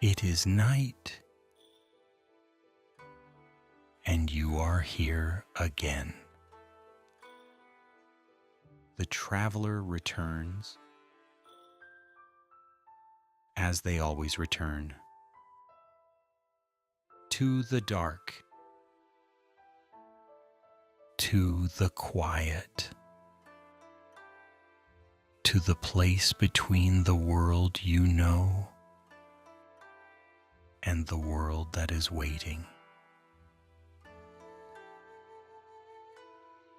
It is night, and you are here again. The traveler returns, as they always return, to the dark, to the quiet, to the place between the world you know and the world that is waiting.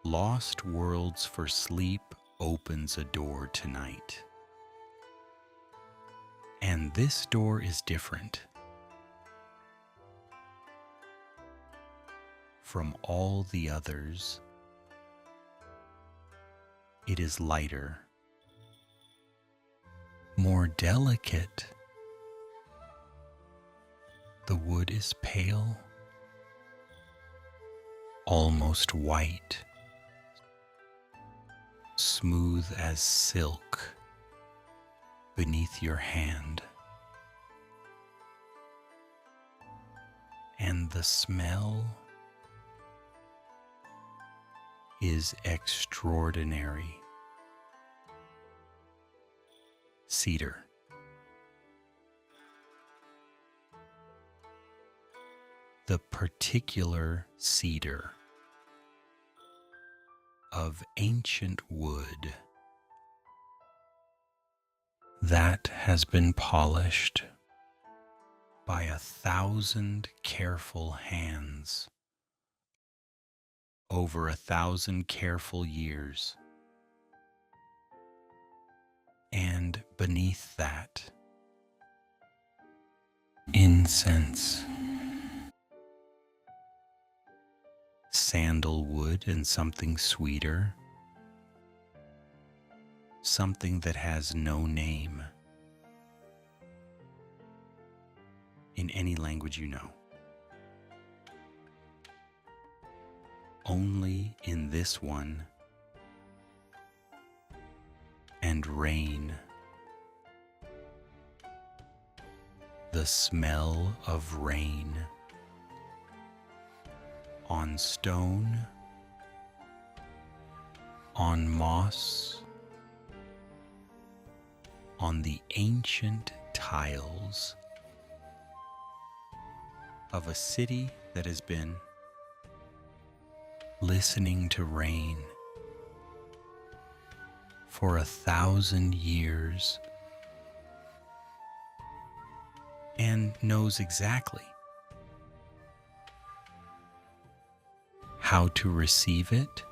Lost Worlds for Sleep opens a door tonight. And this door is different from all the others. It is lighter, more delicate. The wood is pale, almost white, smooth as silk beneath your hand. And the smell is extraordinary. Cedar. The particular cedar of ancient wood that has been polished by 1,000 careful hands over 1,000 careful years. And beneath that, incense, sandalwood, and something sweeter, something that has no name in any language you know. Only in this one, and rain. The smell of rain on stone, on moss, on the ancient tiles of a city that has been listening to rain for 1,000 years and knows exactly how to receive it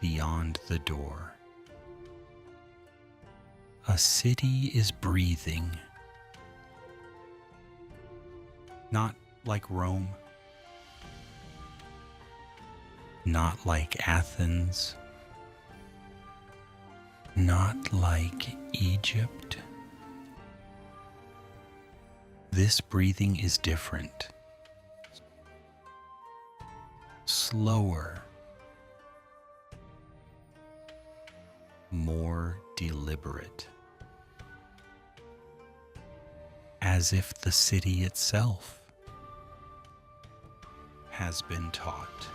beyond the door. A city is breathing, not like Rome, not like Athens, not like Egypt. This breathing is different, slower, more deliberate, as if the city itself has been taught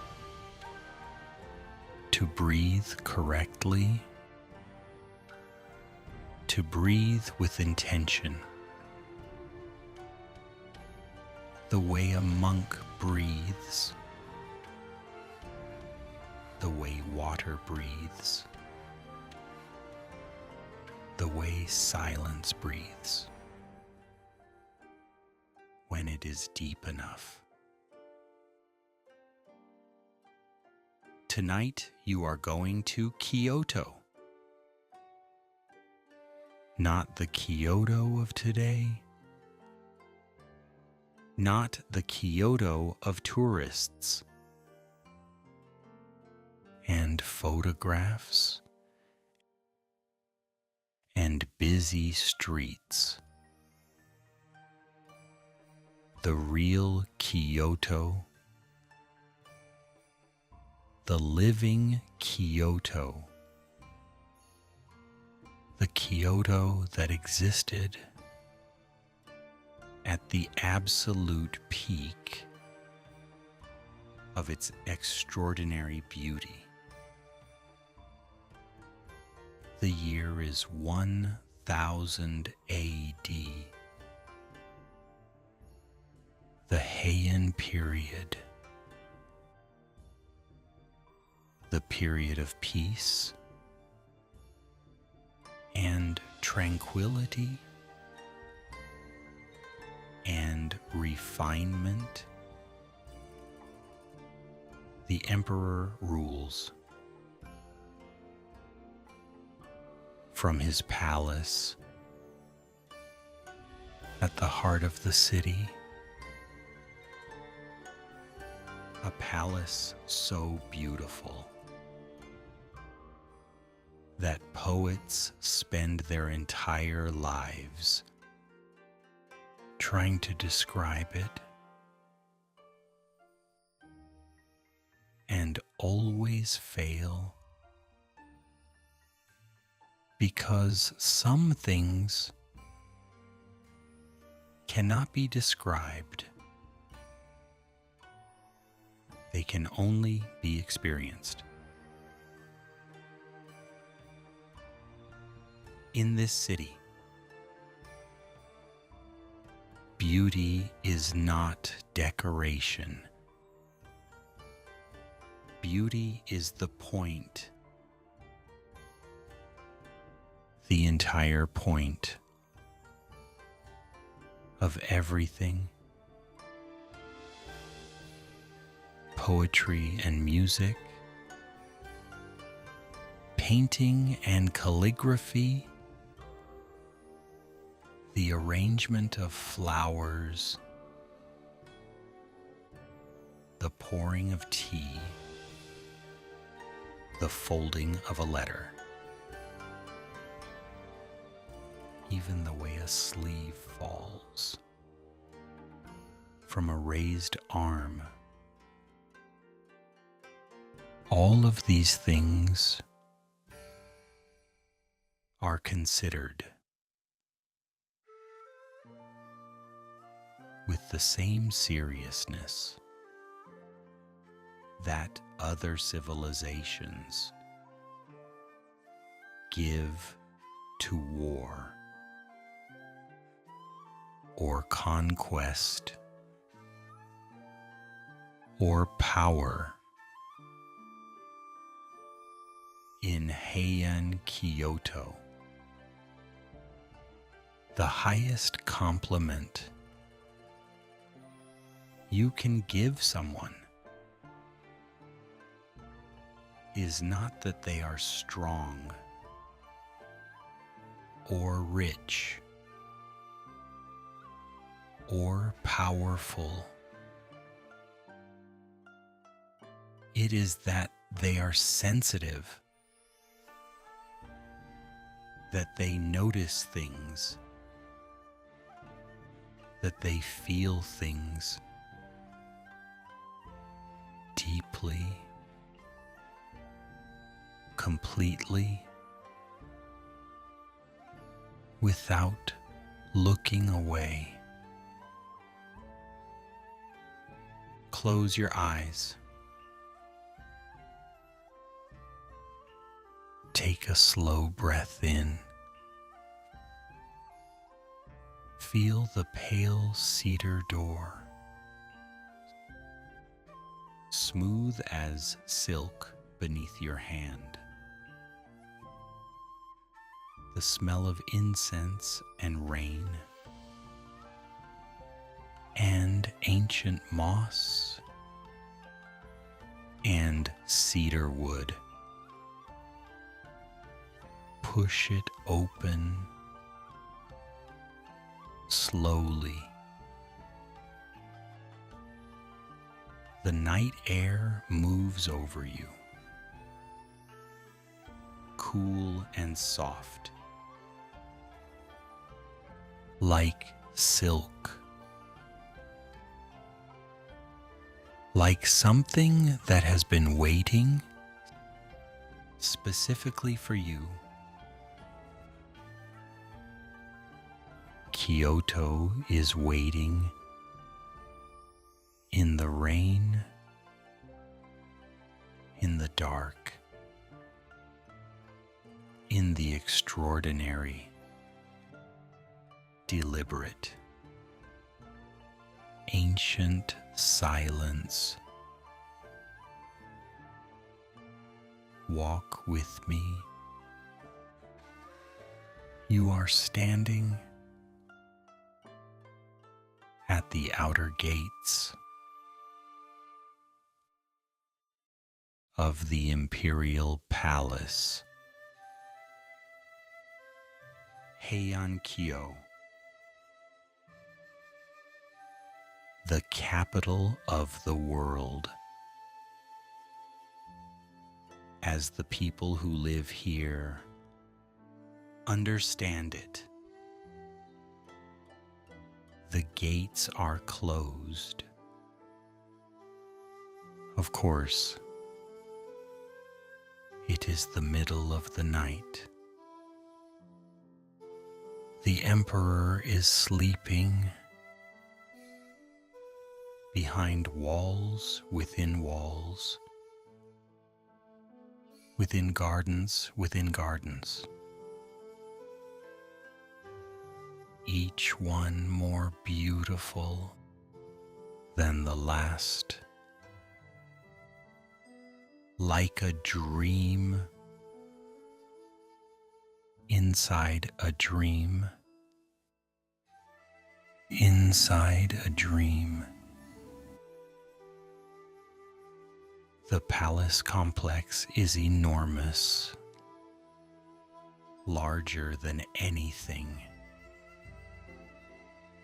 to breathe correctly, to breathe with intention, the way a monk breathes, the way water breathes, the way silence breathes when it is deep enough. Tonight you are going to Kyoto. Not the Kyoto of today, not the Kyoto of tourists and photographs and busy streets. The real Kyoto, the living Kyoto, the Kyoto that existed at the absolute peak of its extraordinary beauty. The year is 1000 AD, the Heian period, the period of peace and tranquility and refinement. The emperor rules. From his palace at the heart of the city, a palace so beautiful that poets spend their entire lives trying to describe it, and always fail, because some things cannot be described. They can only be experienced. In this city, beauty is not decoration. Beauty is the point, the entire point of everything. Poetry and music, painting and calligraphy, the arrangement of flowers, the pouring of tea, the folding of a letter, even the way a sleeve falls from a raised arm. All of these things are considered with the same seriousness that other civilizations give to war or conquest or power. In Heian Kyoto, the highest compliment you can give someone is not that they are strong or rich or powerful. It is that they are sensitive, that they notice things, that they feel things deeply, completely, without looking away. Close your eyes. Take a slow breath in. Feel the pale cedar door, smooth as silk beneath your hand. The smell of incense and rain, and ancient moss and cedar wood. Push it open slowly. The night air moves over you, cool and soft, like silk, like something that has been waiting specifically for you. Kyoto is waiting in the rain, in the dark, in the extraordinary, deliberate, ancient silence. Walk with me. You are standing at the outer gates of the Imperial Palace, Heian, the capital of the world. As the people who live here understand it, the gates are closed. Of course, it is the middle of the night. The Emperor is sleeping behind walls, within gardens, each one more beautiful than the last, like a dream inside a dream, inside a dream. The palace complex is enormous, larger than anything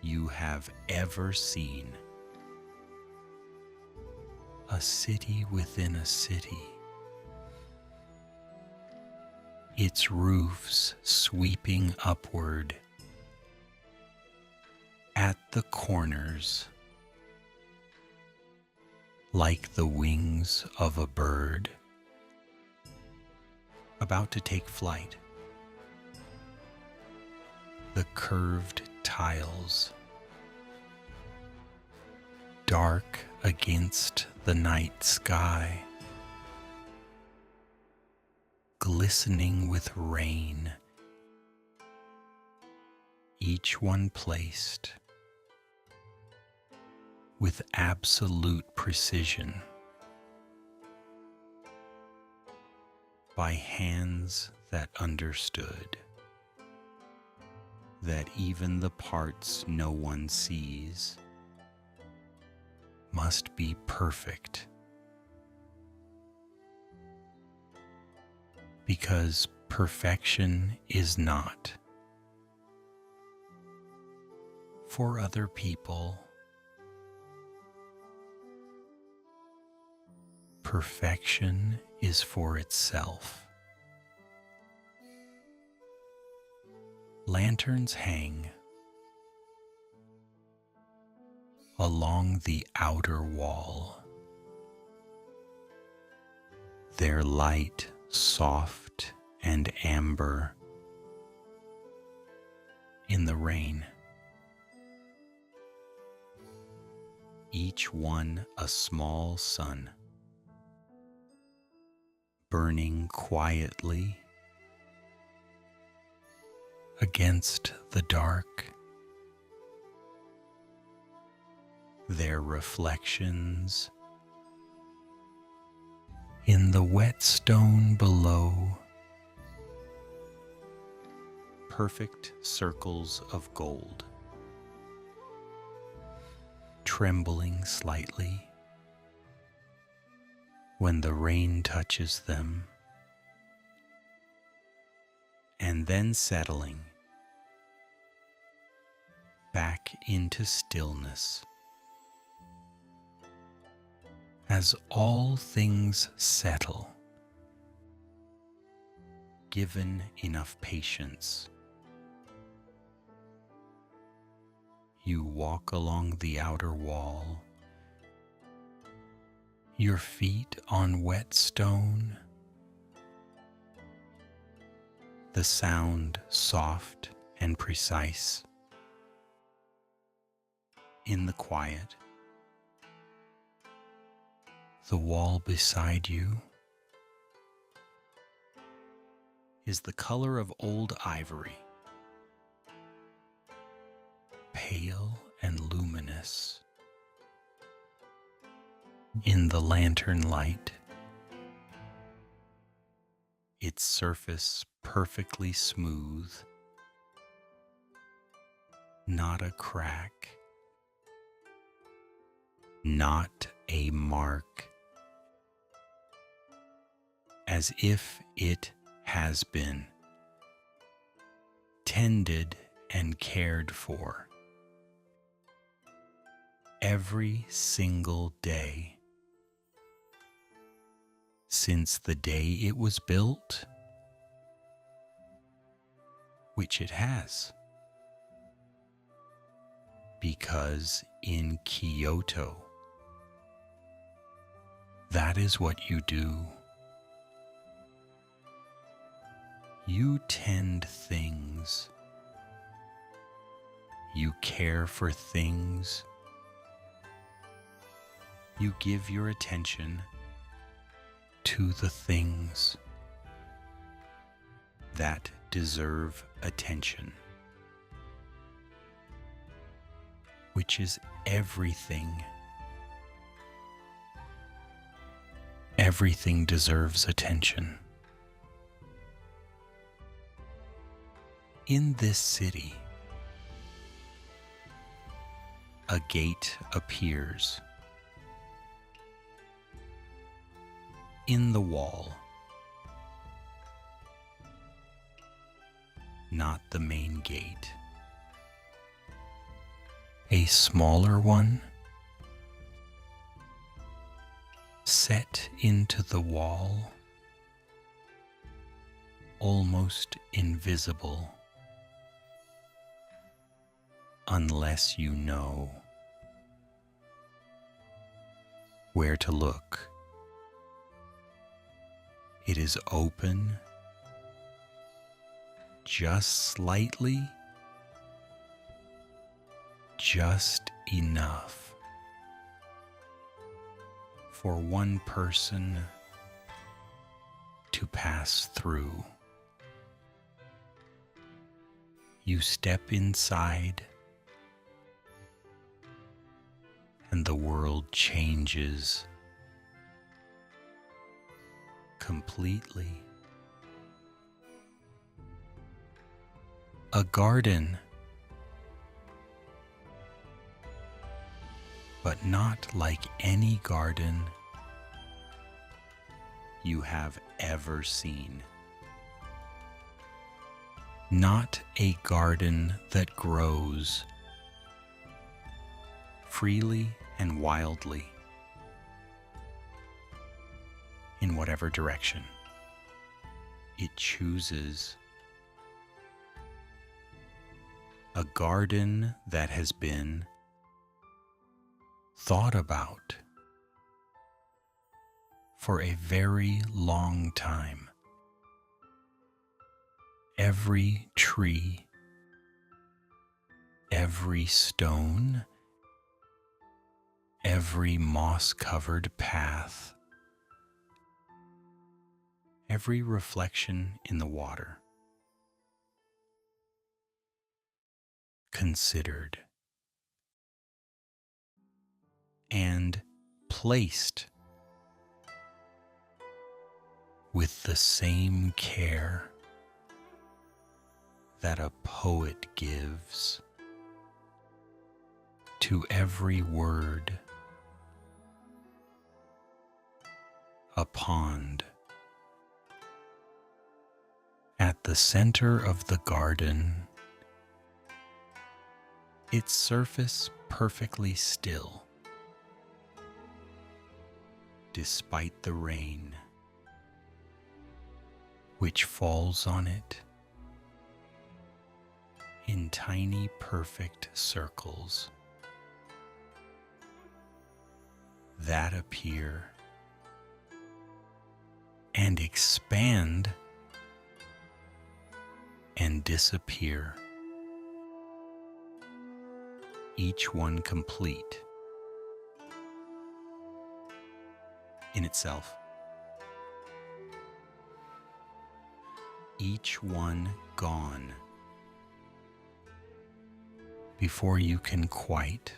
you have ever seen. A city within a city. Its roofs sweeping upward at the corners, like the wings of a bird about to take flight. The curved tiles, dark against the night sky, glistening with rain, each one placed with absolute precision by hands that understood that even the parts no one sees must be perfect, because perfection is not for other people. Perfection is for itself. Lanterns hang along the outer wall, their light soft and amber in the rain. Each one a small sun, burning quietly against the dark, their reflections in the wet stone below, perfect circles of gold, trembling slightly when the rain touches them, and then settling back into stillness. As all things settle, given enough patience, you walk along the outer wall, your feet on wet stone, the sound soft and precise, in the quiet. The wall beside you is the color of old ivory, pale and luminous in the lantern light, its surface perfectly smooth, not a crack, not a mark, as if it has been tended and cared for every single day since the day it was built, which it has, because in Kyoto, that is what you do. You tend things. You care for things. You give your attention to the things that deserve attention, which is everything. Everything deserves attention. In this city, a gate appears in the wall, not the main gate. A smaller one set into the wall, almost invisible unless you know where to look. It is open just slightly, just enough for one person to pass through. You step inside, and the world changes completely. A garden, but not like any garden you have ever seen. Not a garden that grows freely and wildly in whatever direction it chooses. A garden that has been thought about for a very long time. Every tree, every stone, every moss-covered path, every reflection in the water, considered and placed with the same care that a poet gives to every word. A pond at the center of the garden, its surface perfectly still, despite the rain which falls on it in tiny perfect circles that appear and expand and disappear each one complete in itself. Each one gone before you can quite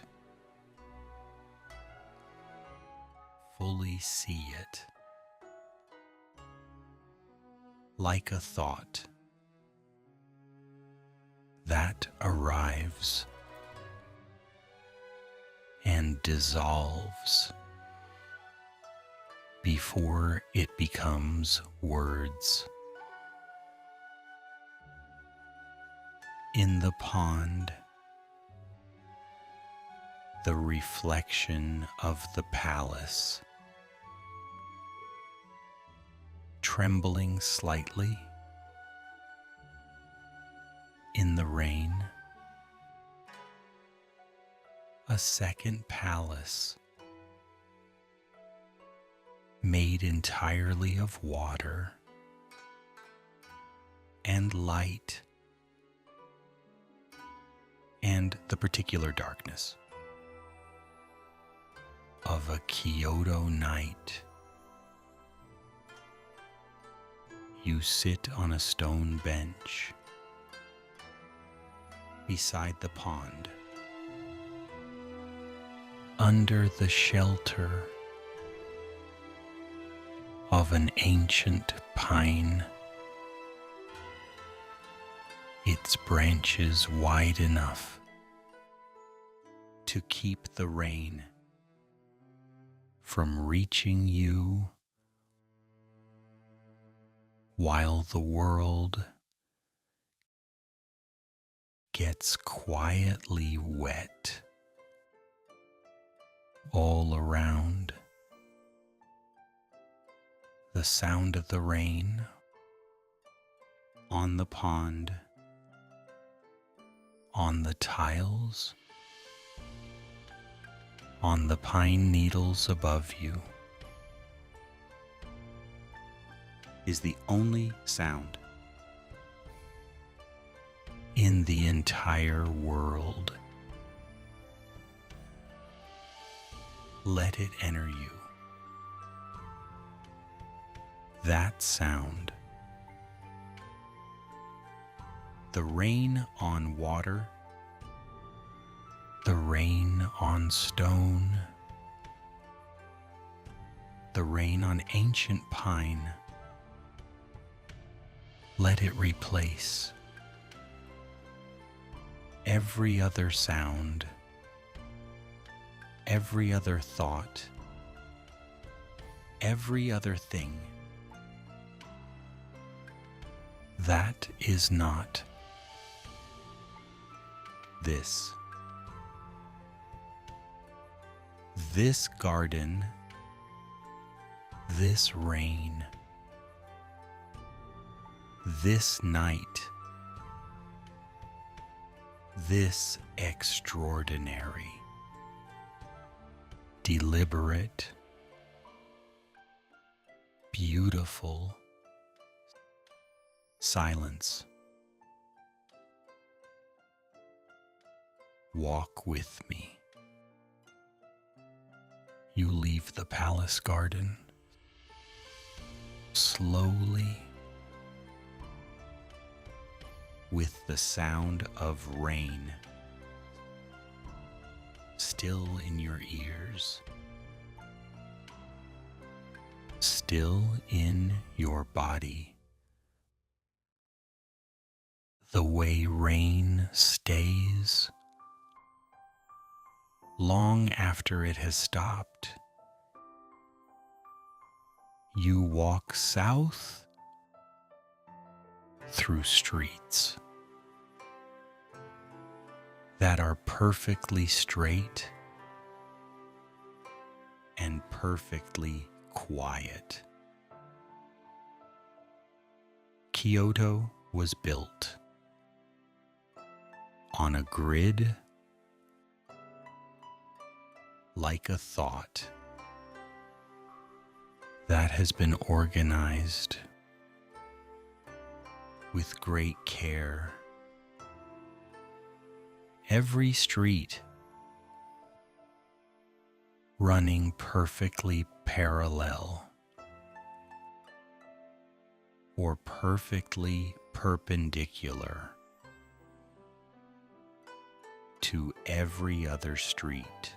fully see it, like a thought that arrives and dissolves before it becomes words. In the pond, the reflection of the palace, trembling slightly in the rain, a second palace made entirely of water and light and the particular darkness of a Kyoto night. You sit on a stone bench beside the pond, under the shelter of an ancient pine, its branches wide enough to keep the rain from reaching you while the world gets quietly wet all around. The sound of the rain on the pond, on the tiles, on the pine needles above you, is the only sound in the entire world. Let it enter you. That sound. The rain on water, the rain on stone, the rain on ancient pine. Let it replace every other sound, every other thought, every other thing that is not this. This garden, this rain, this night, this extraordinary, deliberate, beautiful silence. Walk with me. You leave the palace garden slowly, with the sound of rain still in your ears, still in your body. The way rain stays long after it has stopped. You walk south through streets that are perfectly straight and perfectly quiet. Kyoto was built on a grid like a thought that has been organized with great care. Every street running perfectly parallel or perfectly perpendicular to every other street.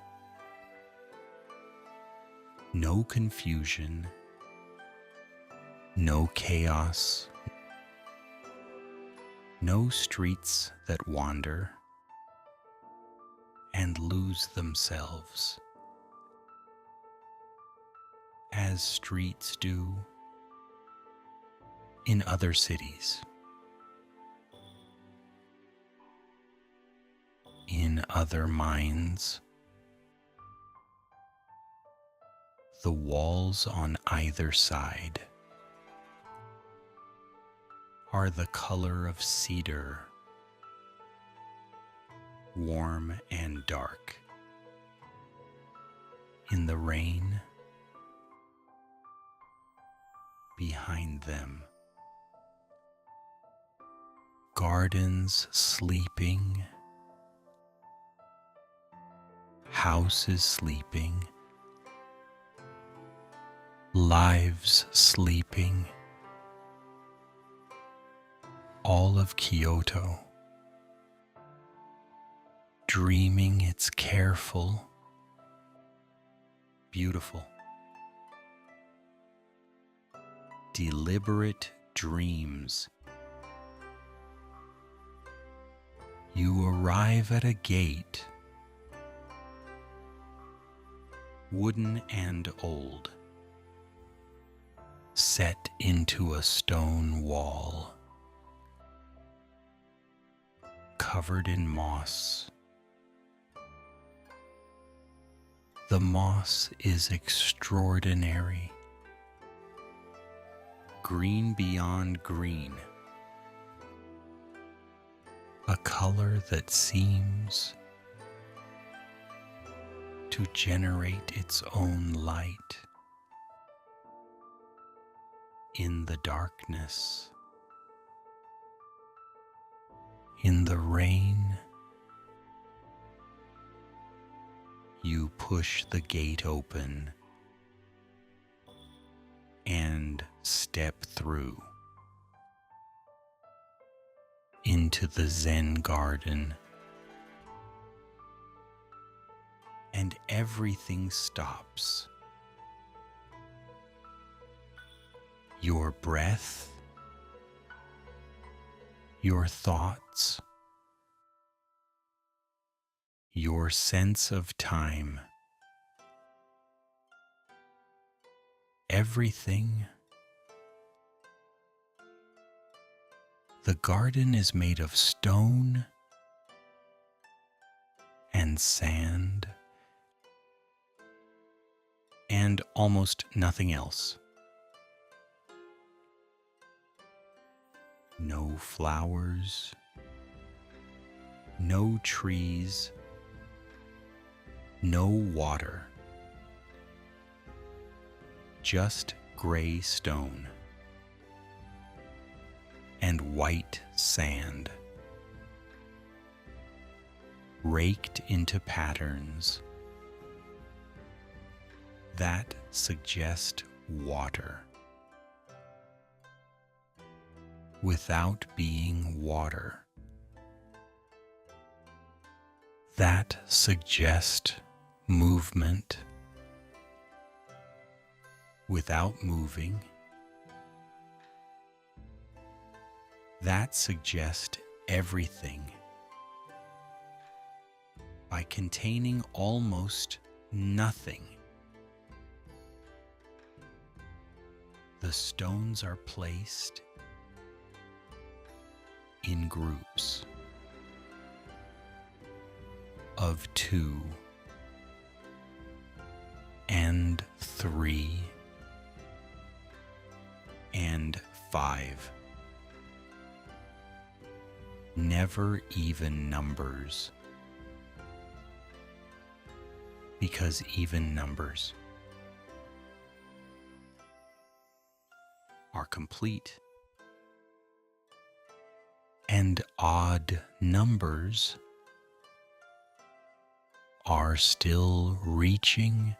No confusion, no chaos, no streets that wander and lose themselves, as streets do in other cities, in other minds. The walls on either side are the color of cedar, warm and dark. In the rain, behind them, gardens sleeping, houses sleeping, lives sleeping, all of Kyoto, dreaming its careful, beautiful, deliberate dreams. You arrive at a gate, wooden and old, set into a stone wall, covered in moss. The moss is extraordinary, green beyond green, a color that seems to generate its own light in the darkness, in the rain. You push the gate open and step through into the Zen garden, and everything stops. Your breath, your thoughts, your sense of time, everything. The garden is made of stone and sand and almost nothing else. No flowers, no trees, no water, just gray stone and white sand, raked into patterns that suggest water without being water, that suggest movement without moving, that suggest everything by containing almost nothing. The stones are placed in groups of 2 and 3 and 5, never even numbers, because even numbers are complete, and odd numbers are still reaching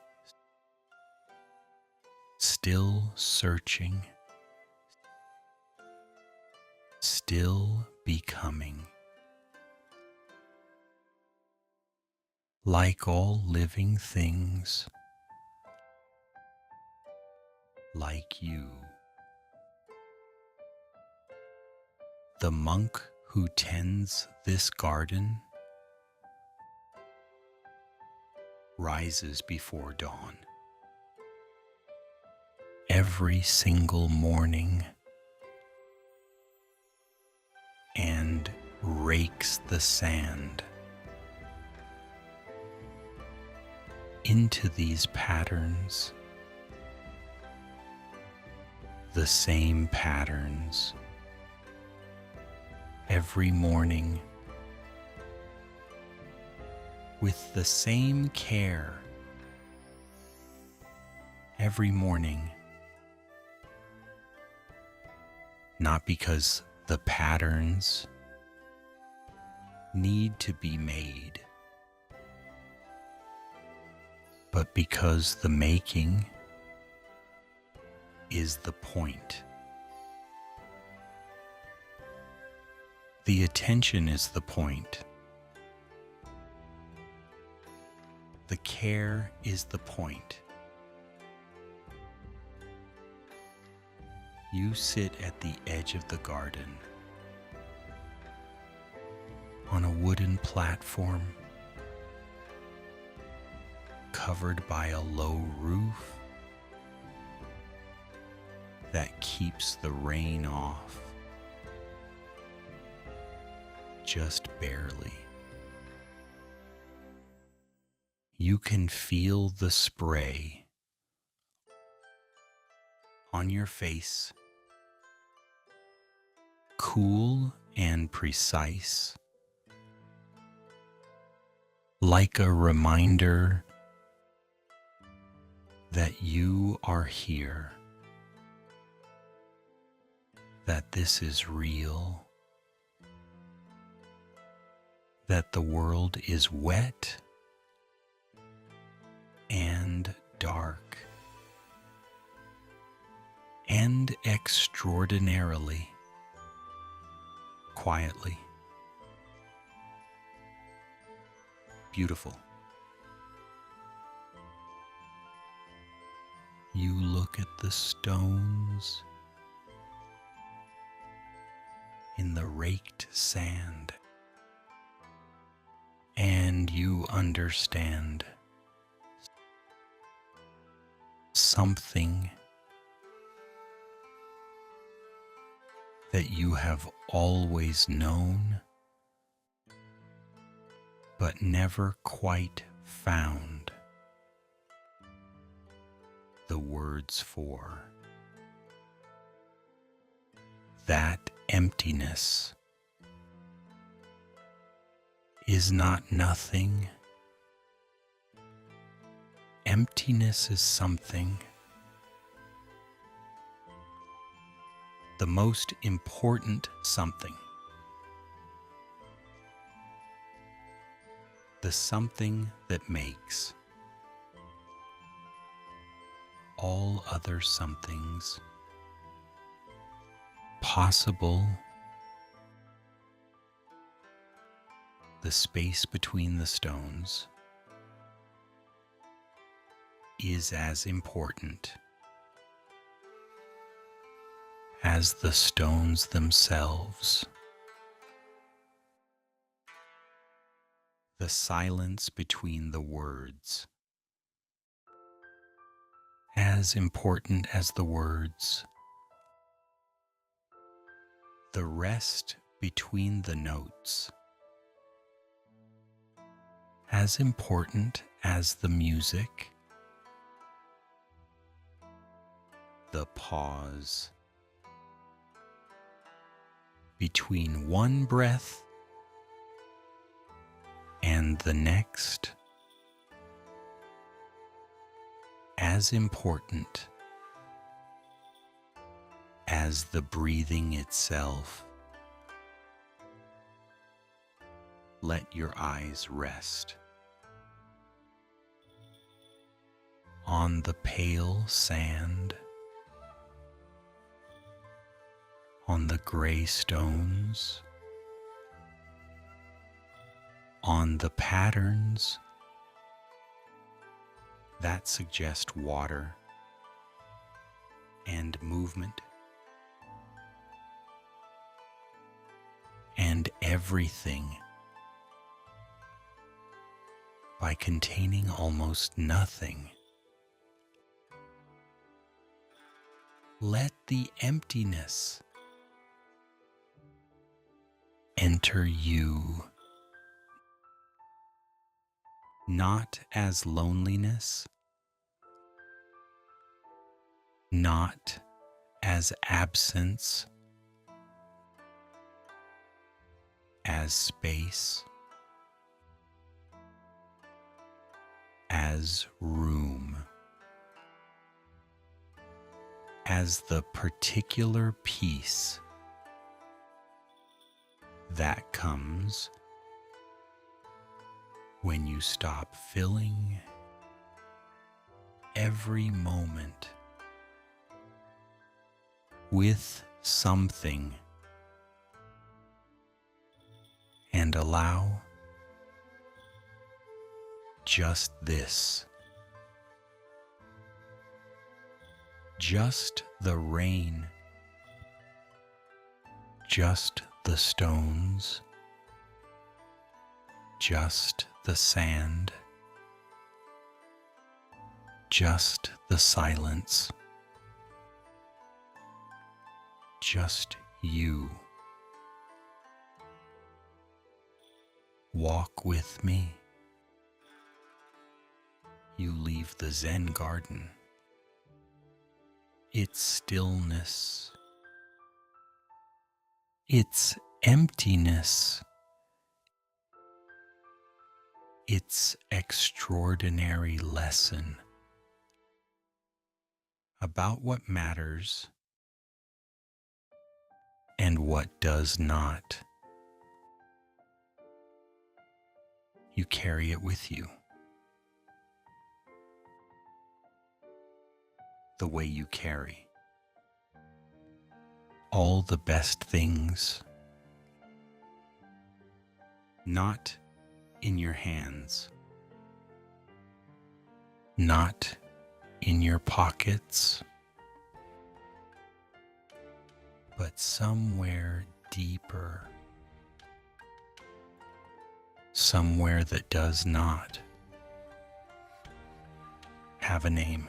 still searching, still becoming. Like all living things, like you. The monk who tends this garden rises before dawn. Every single morning and rakes the sand into these patterns, the same patterns every morning with the same care every morning, not because the patterns need to be made, but because the making is the point. The attention is the point. The care is the point. You sit at the edge of the garden on a wooden platform covered by a low roof that keeps the rain off just barely. You can feel the spray on your face, cool and precise, like a reminder that you are here, that this is real, that the world is wet and dark and extraordinarily quietly beautiful. You look at the stones in the raked sand, and you understand something that you have always known, but never quite found the words for. That emptiness is not nothing. Emptiness is something. The most important something. The something that makes all other somethings possible. The space between the stones is as important as the stones themselves. The silence between the words, as important as the words. The rest between the notes, as important as the music. The pause between one breath and the next, as important as the breathing itself. Let your eyes rest on the pale sand on the gray stones, on the patterns that suggest water and movement, and everything by containing almost nothing. Let the emptiness enter you, not as loneliness, not as absence, as space, as room, as the particular peace that comes when you stop filling every moment with something and allow just this, just the rain, just the stones, just the sand, just the silence, just you. Walk with me. You leave the Zen garden, its stillness, its emptiness, its extraordinary lesson about what matters and what does not. You carry it with you. The way you carry all the best things, not in your hands, not in your pockets, but somewhere deeper, somewhere that does not have a name.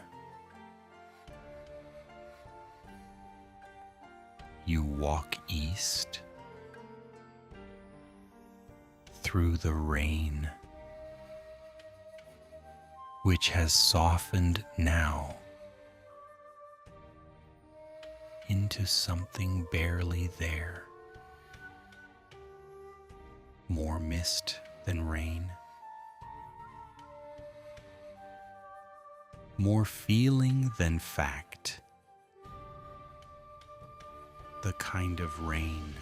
You walk east through the rain, which has softened now into something barely there. More mist than rain, more feeling than fact. The kind of rain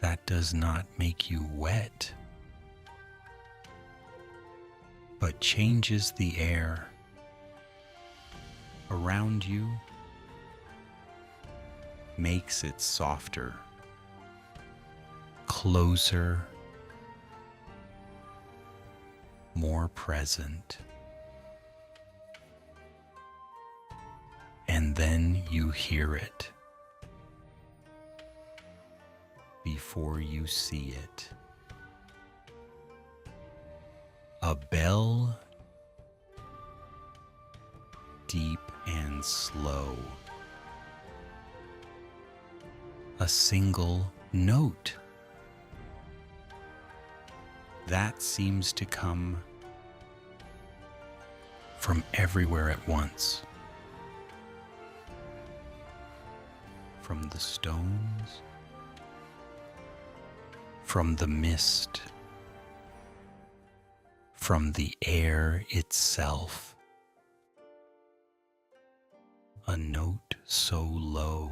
that does not make you wet, but changes the air around you, makes it softer, closer, more present. And then you hear it before you see it. A bell, deep and slow. A single note that seems to come from everywhere at once. From the stones, from the mist, from the air itself. A note so low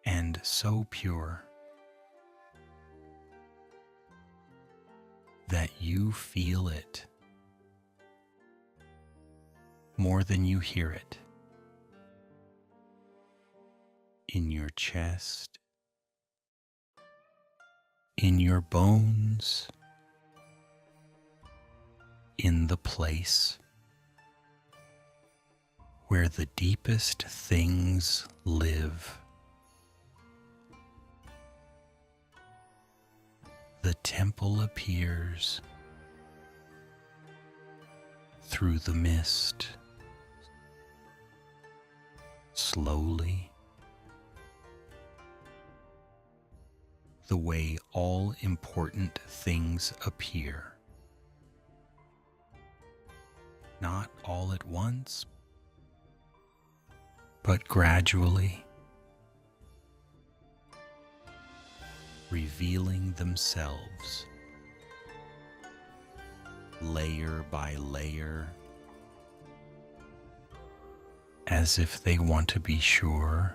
and so pure that you feel it more than you hear it. In your chest, in your bones, in the place where the deepest things live. The temple appears through the mist, slowly, the way all important things appear. Not all at once, but gradually, revealing themselves layer by layer, as if they want to be sure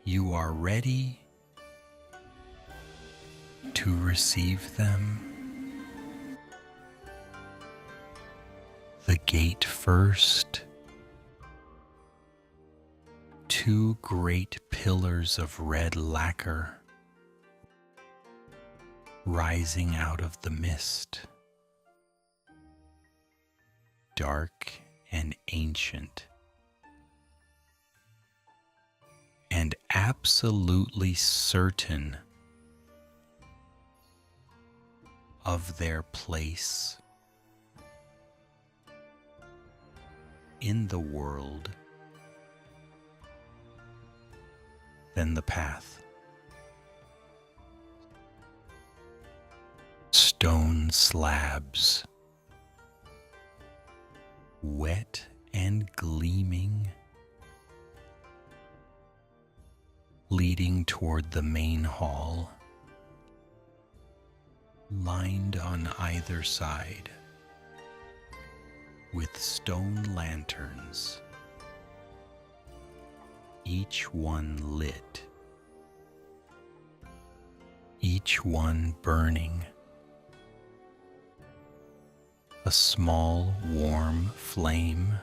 you are ready to receive them. The gate first, two great pillars of red lacquer rising out of the mist, dark and ancient, and absolutely certain of their place in the world than the path. Stone slabs, wet and gleaming, leading toward the main hall, lined on either side with stone lanterns, each one lit, each one burning a small warm flame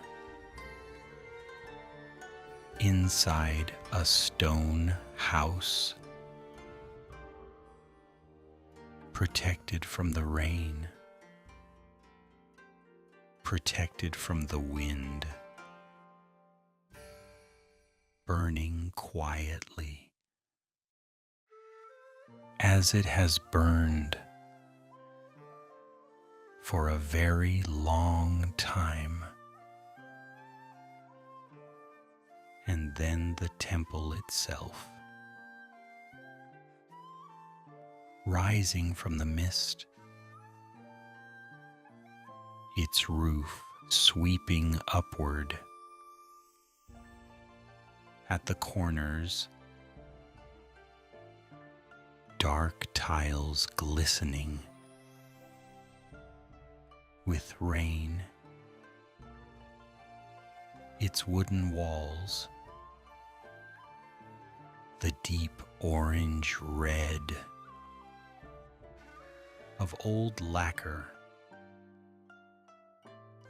inside a stone house, protected from the rain, protected from the wind, burning quietly as it has burned for a very long time. And then the temple itself, rising from the mist, its roof sweeping upward. At the corners, dark tiles glistening with rain, its wooden walls the deep orange red of old lacquer,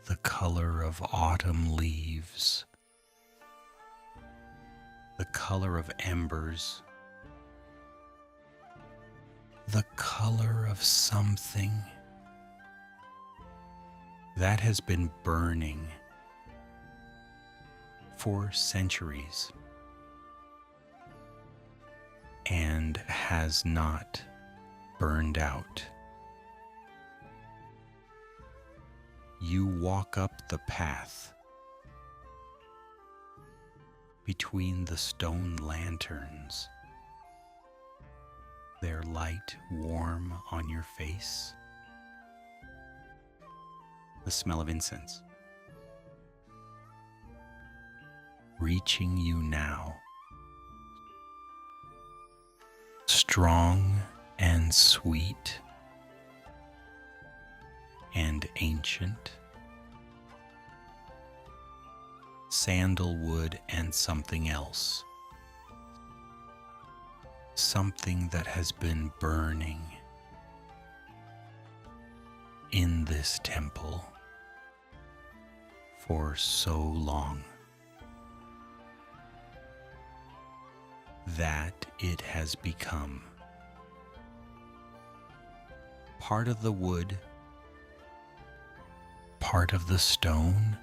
the color of autumn leaves, the color of embers, the color of something that has been burning for centuries and has not burned out. You walk up the path between the stone lanterns, their light warm on your face, the smell of incense reaching you now, strong and sweet and ancient, sandalwood and something else, something that has been burning in this temple for so long that it has become part of the wood, part of the stone,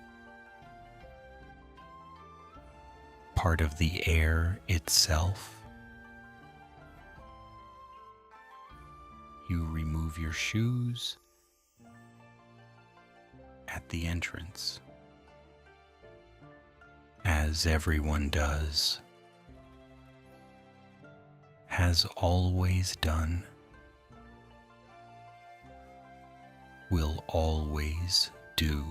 part of the air itself. You remove your shoes at the entrance, as everyone does, has always done, will always do.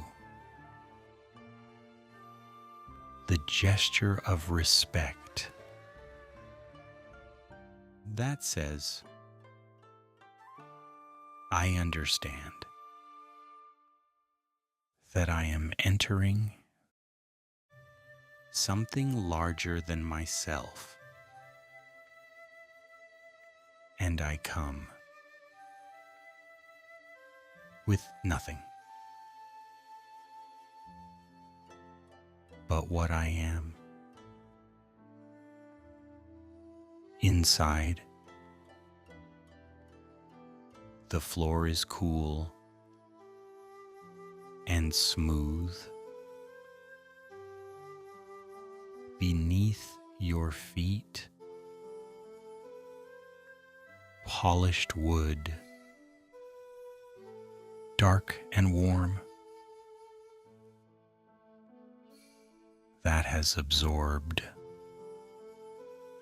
The gesture of respect that says, I understand that I am entering something larger than myself, and I come with nothing but what I am. Inside, the floor is cool and smooth. Beneath your feet, polished wood, dark and warm, that has absorbed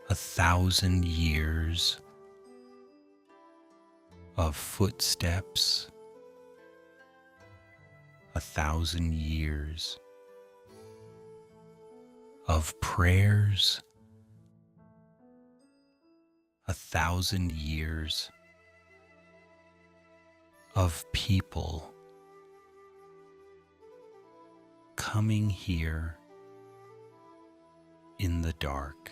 1,000 years of footsteps, 1,000 years of prayers, 1,000 years of people coming here in the dark,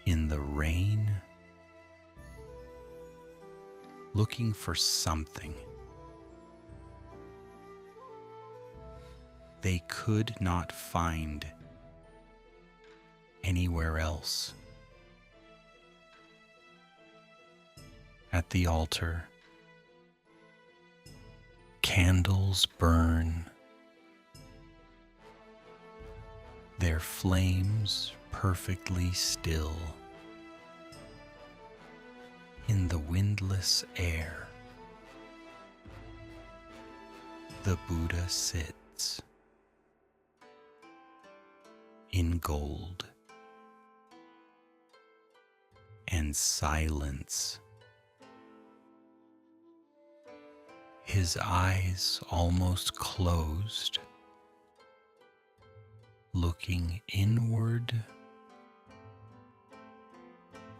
in the rain, looking for something they could not find anywhere else. At the altar, candles burn, their flames perfectly still. In the windless air, the Buddha sits in gold and silence. His eyes almost closed, looking inward,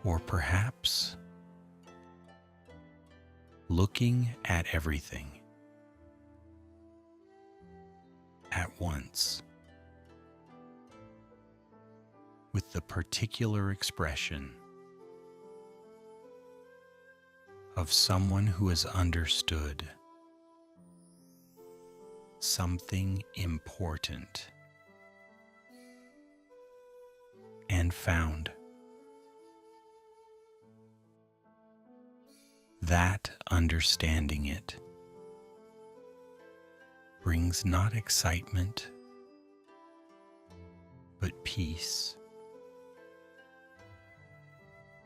or perhaps looking at everything at once, with the particular expression of someone who has understood something important and found that understanding it brings not excitement but peace,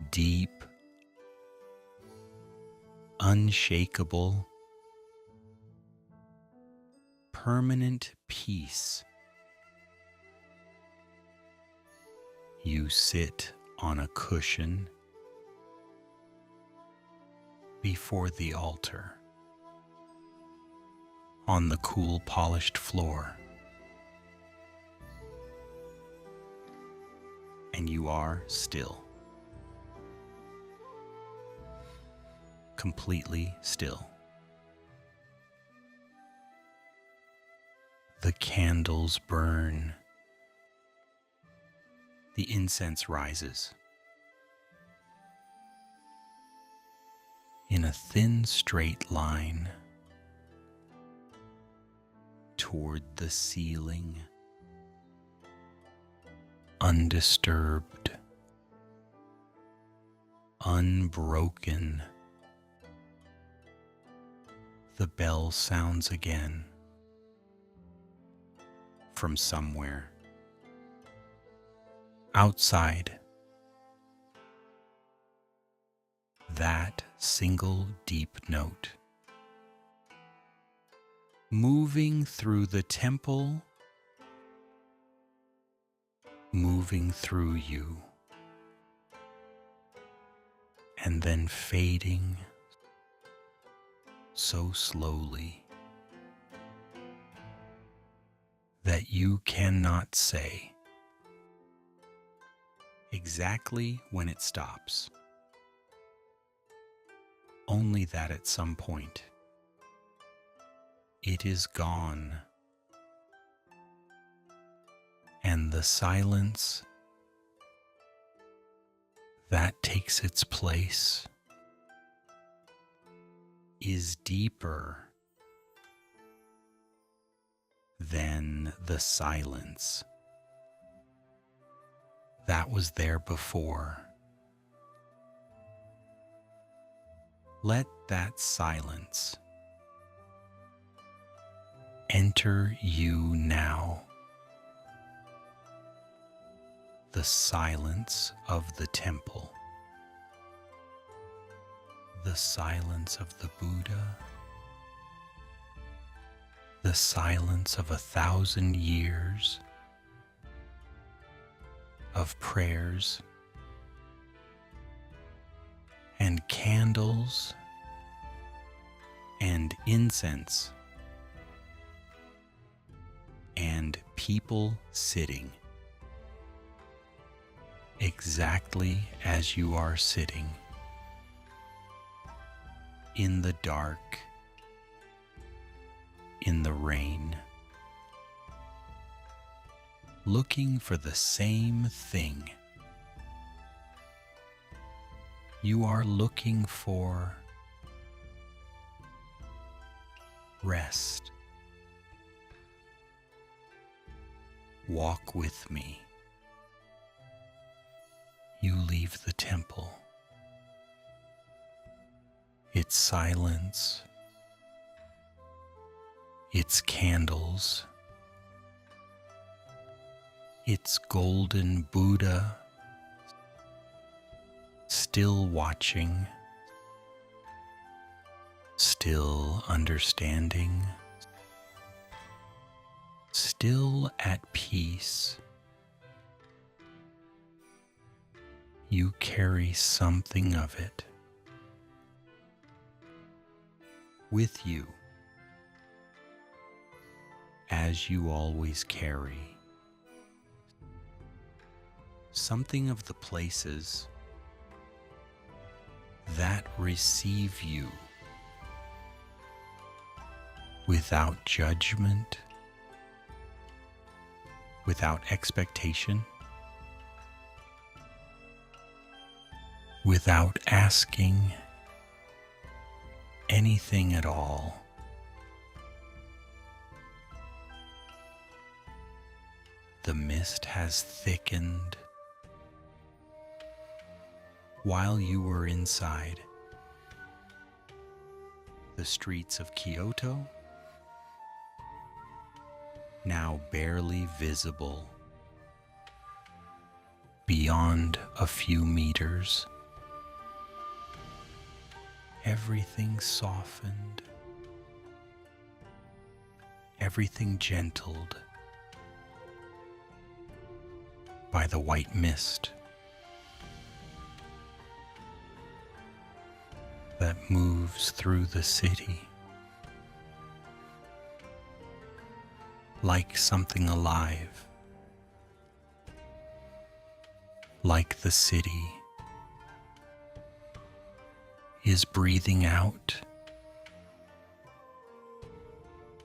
deep, unshakable, permanent peace. You sit on a cushion before the altar, on the cool polished floor, and you are still, completely still. The candles burn, the incense rises. In a thin straight line, toward the ceiling, undisturbed, unbroken. The bell sounds again from somewhere outside. That single deep note, moving through the temple, moving through you, and then fading so slowly that you cannot say exactly when it stops. Only that at some point it is gone, and the silence that takes its place is deeper than the silence that was there before. Let that silence enter you now, the silence of the temple, the silence of the Buddha, the silence of 1,000 years of prayers and candles and incense and people sitting exactly as you are sitting, in the dark, in the rain, looking for the same thing. You are looking for rest. Walk with me. You leave the temple, its silence, its candles, its golden Buddha still watching, still understanding, still at peace. You carry something of it with you, as you always carry something of the places that receive you without judgment, without expectation, without asking anything at all. The mist has thickened while you were inside. The streets of Kyoto, now barely visible beyond a few meters. Everything softened, everything gentled by the white mist that moves through the city like something alive, like the city is breathing out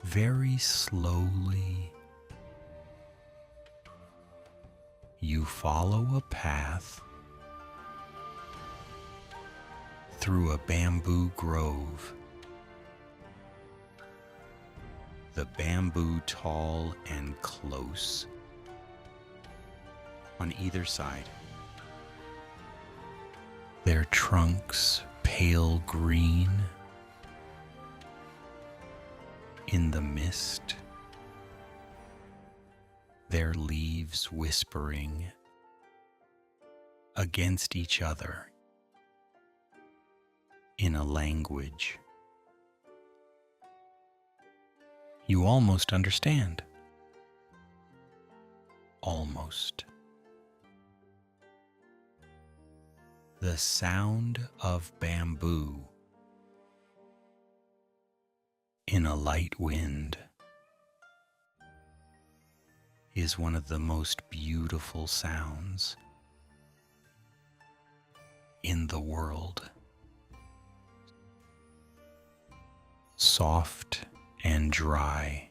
very slowly. You follow a path through a bamboo grove the bamboo tall and close on either side, their trunks pale green in the mist, their leaves whispering against each other in a language you almost understand. Almost. The sound of bamboo in a light wind is one of the most beautiful sounds in the world. Soft and dry,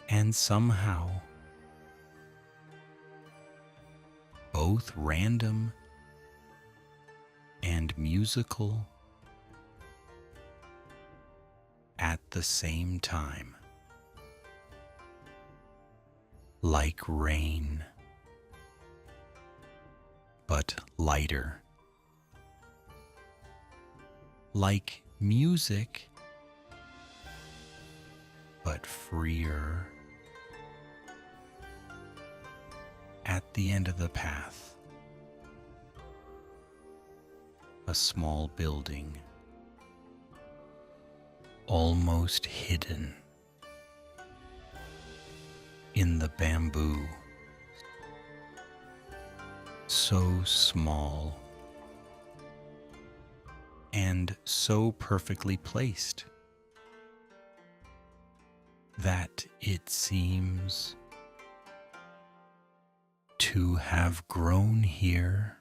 and somehow both random and musical at the same time, like rain, but lighter, like music, but freer. At the end of the path, a small building, almost hidden in the bamboo, so small and so perfectly placed that it seems to have grown here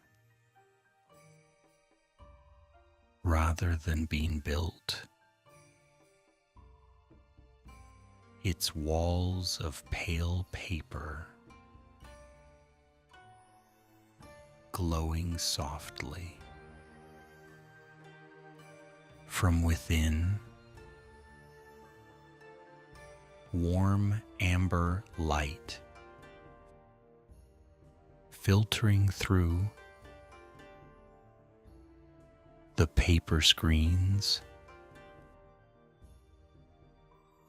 rather than being built. Its walls of pale paper glowing softly. From within, warm amber light filtering through the paper screens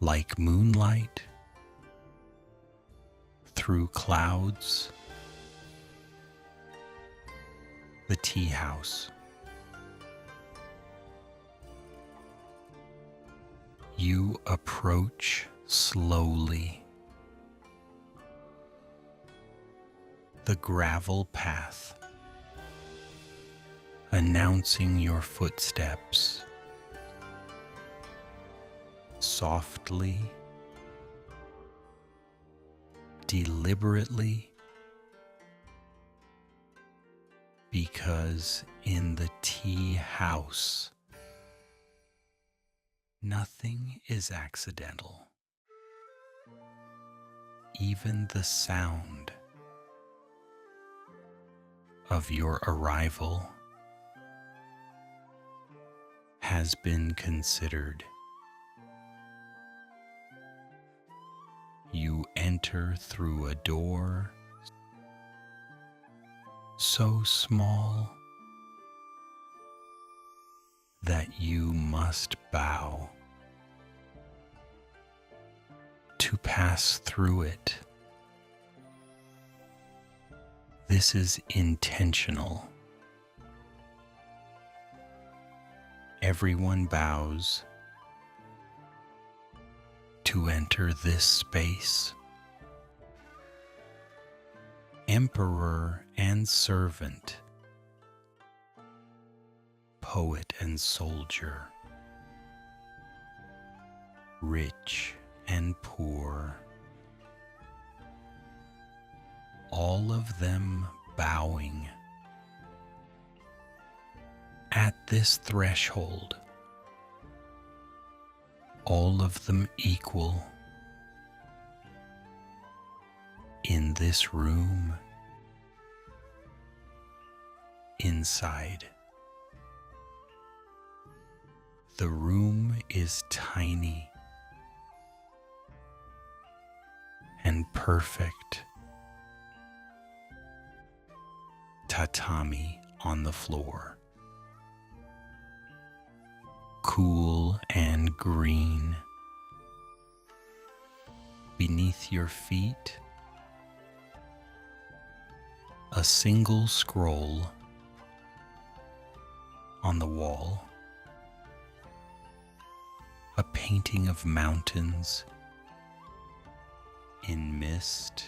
like moonlight through clouds. The tea house. You approach slowly. The gravel path, announcing your footsteps softly, deliberately, because in the tea house, nothing is accidental. Even the sound of your arrival has been considered. You enter through a door so small that you must bow to pass through it. This is intentional. Everyone bows to enter this space. Emperor and servant, poet and soldier, rich and poor, all of them bowing at this threshold, all of them equal in this room, inside. The room is tiny, and perfect. Tatami on the floor, cool and green. Beneath your feet, a single scroll on the wall, a painting of mountains in mist,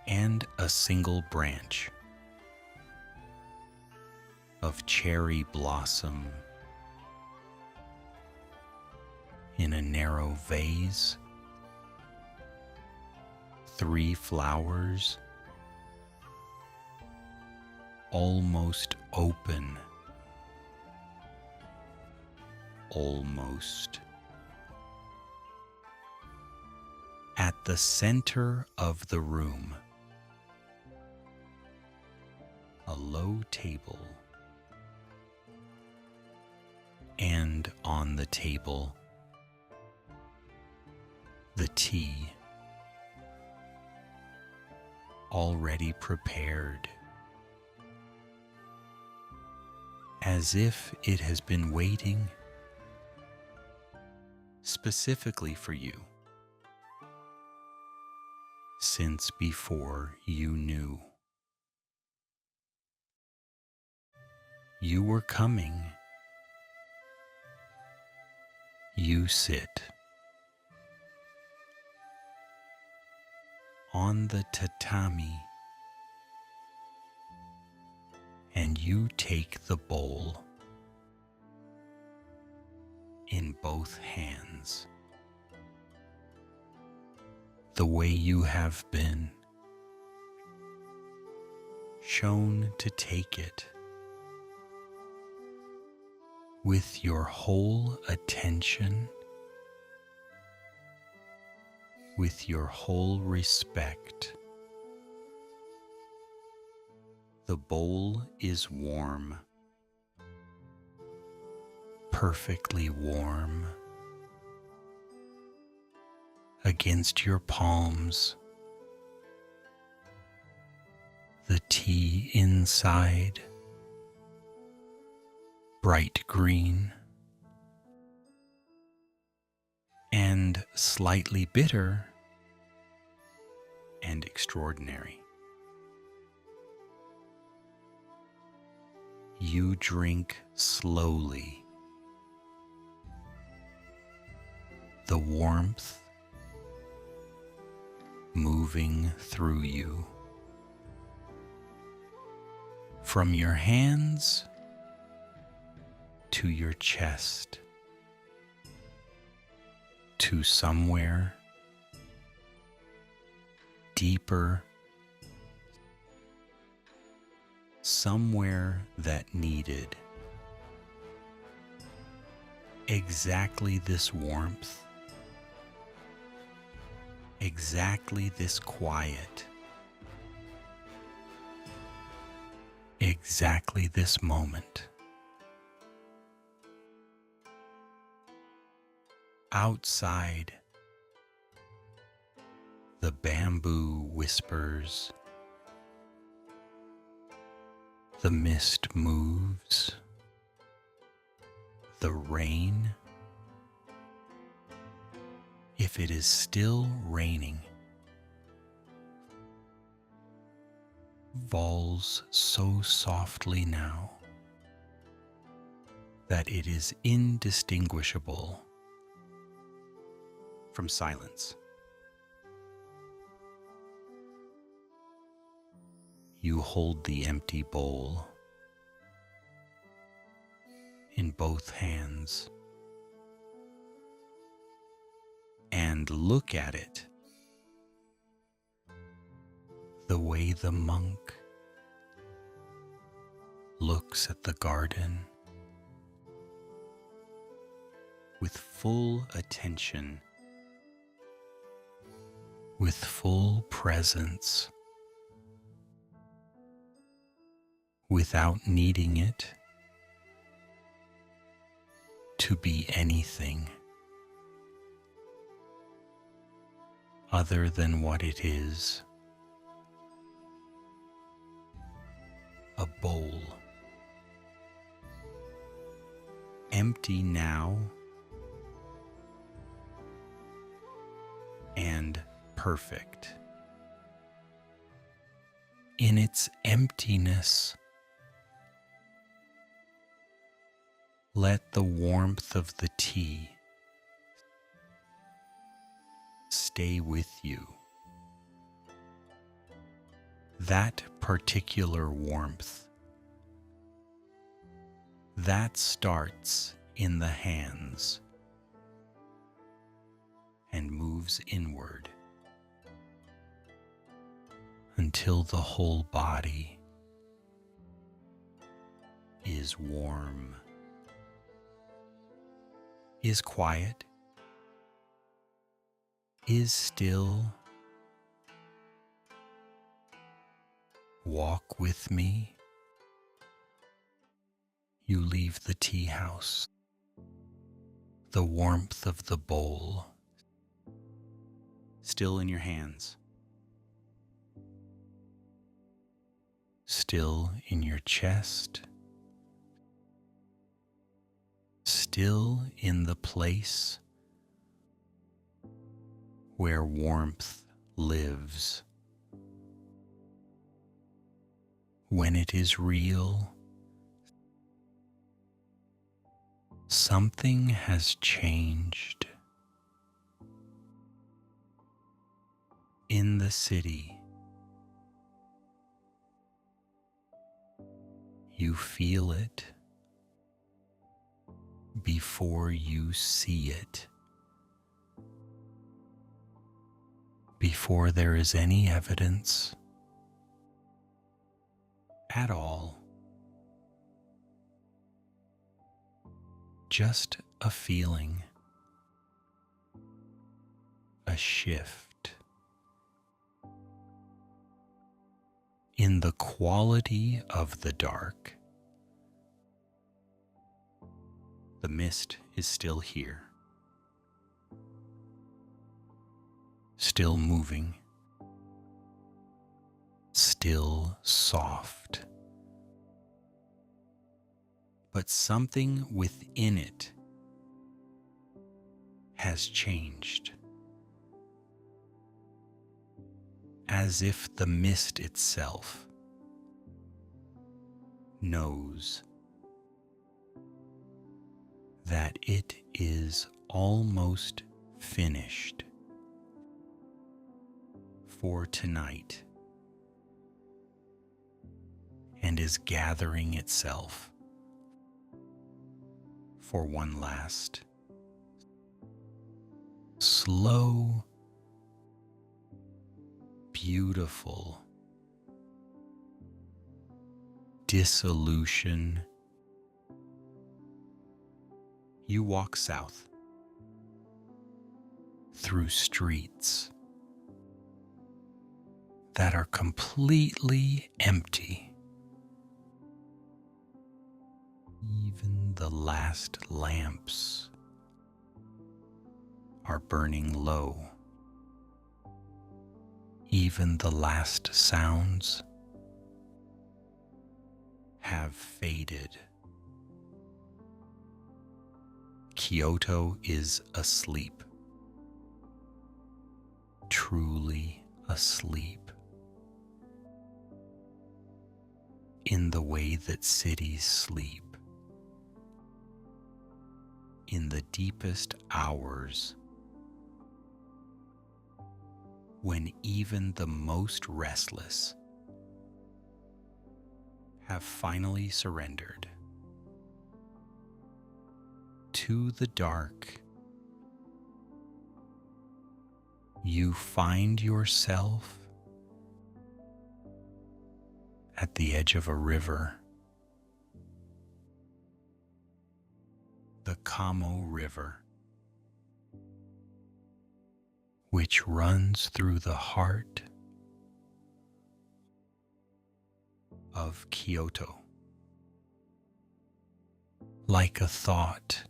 and a single branch of cherry blossom in a narrow vase, 3 flowers almost open, almost. At the center of the room, a low table, and on the table, the tea, already prepared, as if it has been waiting specifically for you since before you knew. You were coming. You sit on the tatami and you take the bowl in both hands, the way you have been shown to take it, with your whole attention, with your whole respect. The bowl is warm, perfectly warm, against your palms. The tea inside, bright green and slightly bitter and extraordinary. You drink slowly, the warmth moving through you, from your hands to your chest, to somewhere deeper, somewhere that needed exactly this warmth, exactly this quiet, exactly this moment. Outside, the bamboo whispers, the mist moves, the rain, if it is still raining, falls so softly now that it is indistinguishable from silence. You hold the empty bowl in both hands and look at it the way the monk looks at the garden, with full attention, with full presence, without needing it to be anything. other than what it is. A bowl, empty now and perfect. In its emptiness, let the warmth of the tea stay with you. That particular warmth that starts in the hands and moves inward until the whole body is warm, is quiet, is still. Walk with me. You leave the tea house, the warmth of the bowl still in your hands, still in your chest, still in the place where warmth lives. When it is real, something has changed. In the city, you feel it before you see it, before there is any evidence at all. Just a feeling, a shift in the quality of the dark. The mist is still here, still moving, still soft. But something within it has changed, as if the mist itself knows that it is almost finished for tonight and is gathering itself for one last slow, beautiful dissolution. You walk south through streets that are completely empty. Even the last lamps are burning low. Even the last sounds have faded. Kyoto is asleep, truly asleep, in the way that cities sleep. In the deepest hours, when even the most restless have finally surrendered to the dark, you find yourself at the edge of a river. The Kamo River, which runs through the heart of Kyoto, like a thought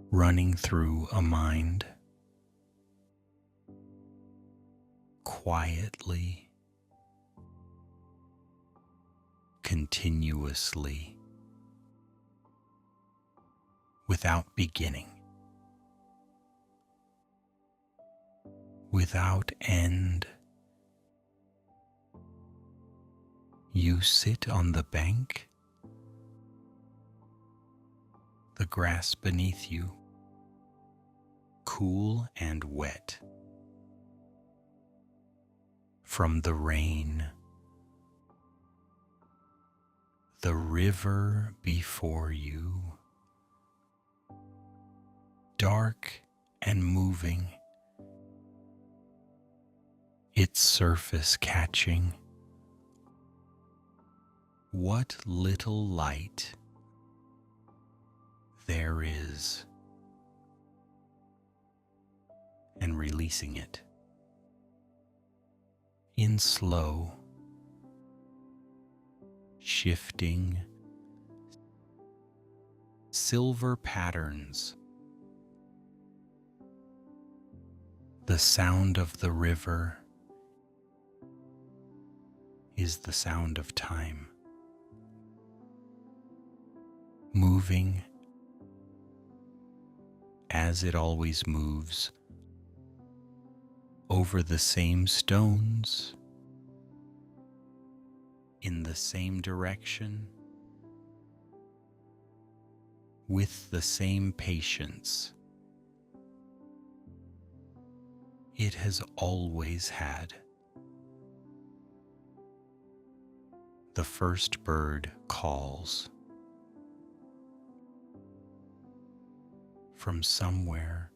running through a mind. quietly, continuously, without beginning, without end. You sit on the bank, the grass beneath you, cool and wet from the rain, the river before you, dark and moving, its surface catching what little light there is, and releasing it in slow, shifting, silver patterns. The sound of the river is the sound of time, moving as it always moves over the same stones, in the same direction, with the same patience it has always had. The first bird calls from somewhere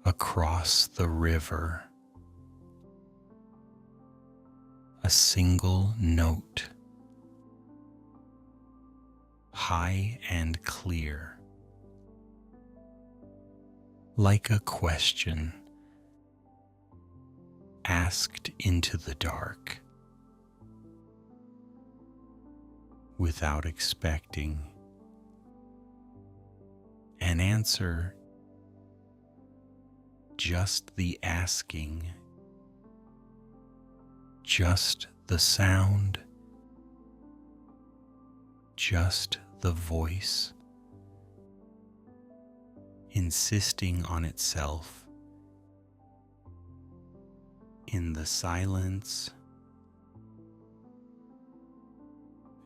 across the river, a single note, high and clear, like a question asked into the dark, without expecting an answer, just the asking, just the sound, just the voice, insisting on itself in the silence,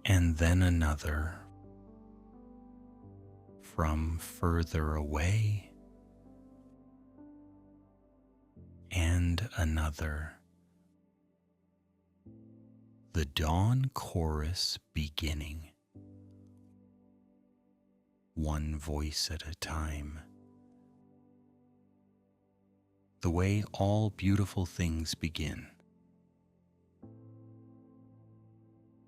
and then another from further away, and another. The dawn chorus beginning, one voice at a time. The way all beautiful things begin,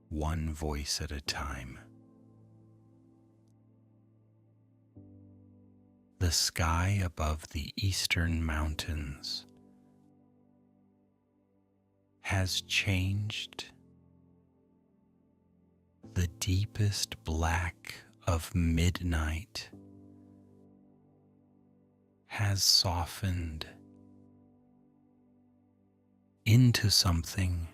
one voice at a time. The sky above the eastern mountains has changed. The deepest black of midnight has softened into something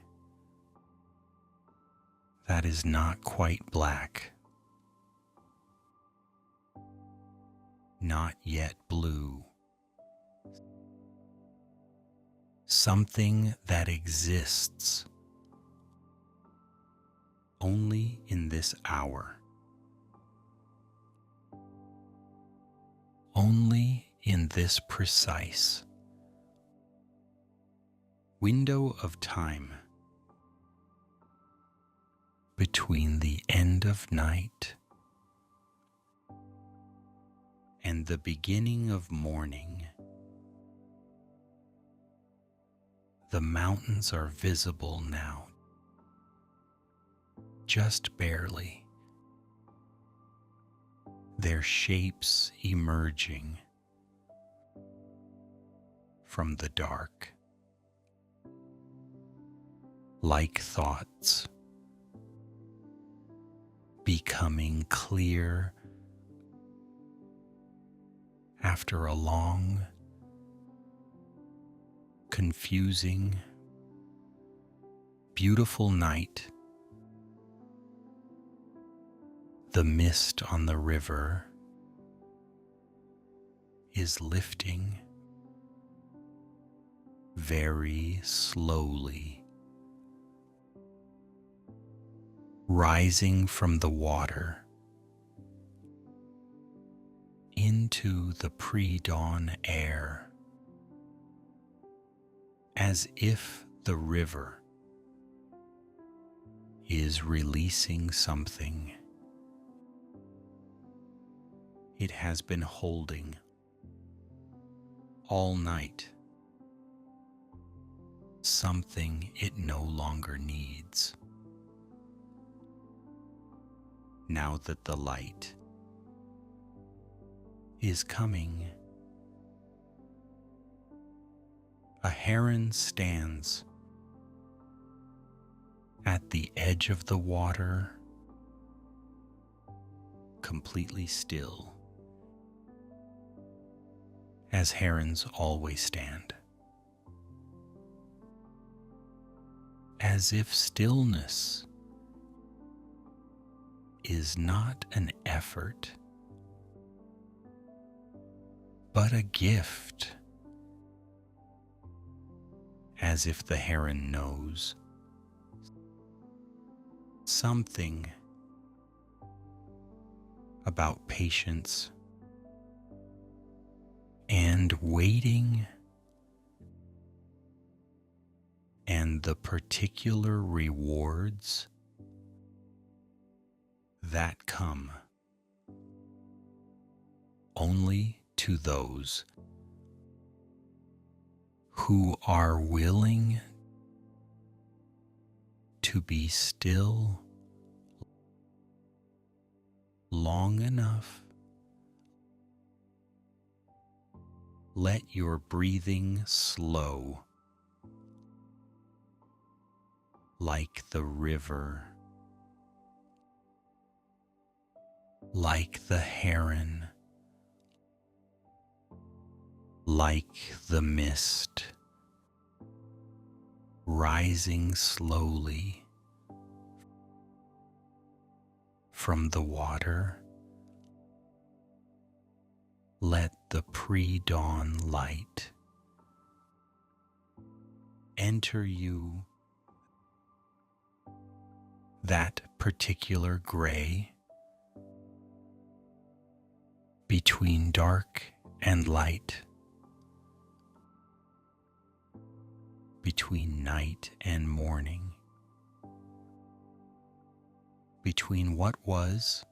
that is not quite black, not yet blue, something that exists only in this hour, only in this precise window of time between the end of night and the beginning of morning. The mountains are visible now, just barely, their shapes emerging from the dark, like thoughts, becoming clear after a long, confusing, beautiful night, the mist on the river is lifting very slowly, rising from the water into the pre-dawn air, as if the river is releasing something it has been holding all night, something it no longer needs. Now that the light is coming, a heron stands at the edge of the water, completely still, as herons always stand, as if stillness is not an effort, but a gift, as if the heron knows something about patience and waiting and the particular rewards that come only to those who are willing to be still long enough. Let your breathing slow, like the river, like the heron, like the mist, rising slowly from the water. Let the pre-dawn light enter you, that particular gray between dark and light, between night and morning, between what was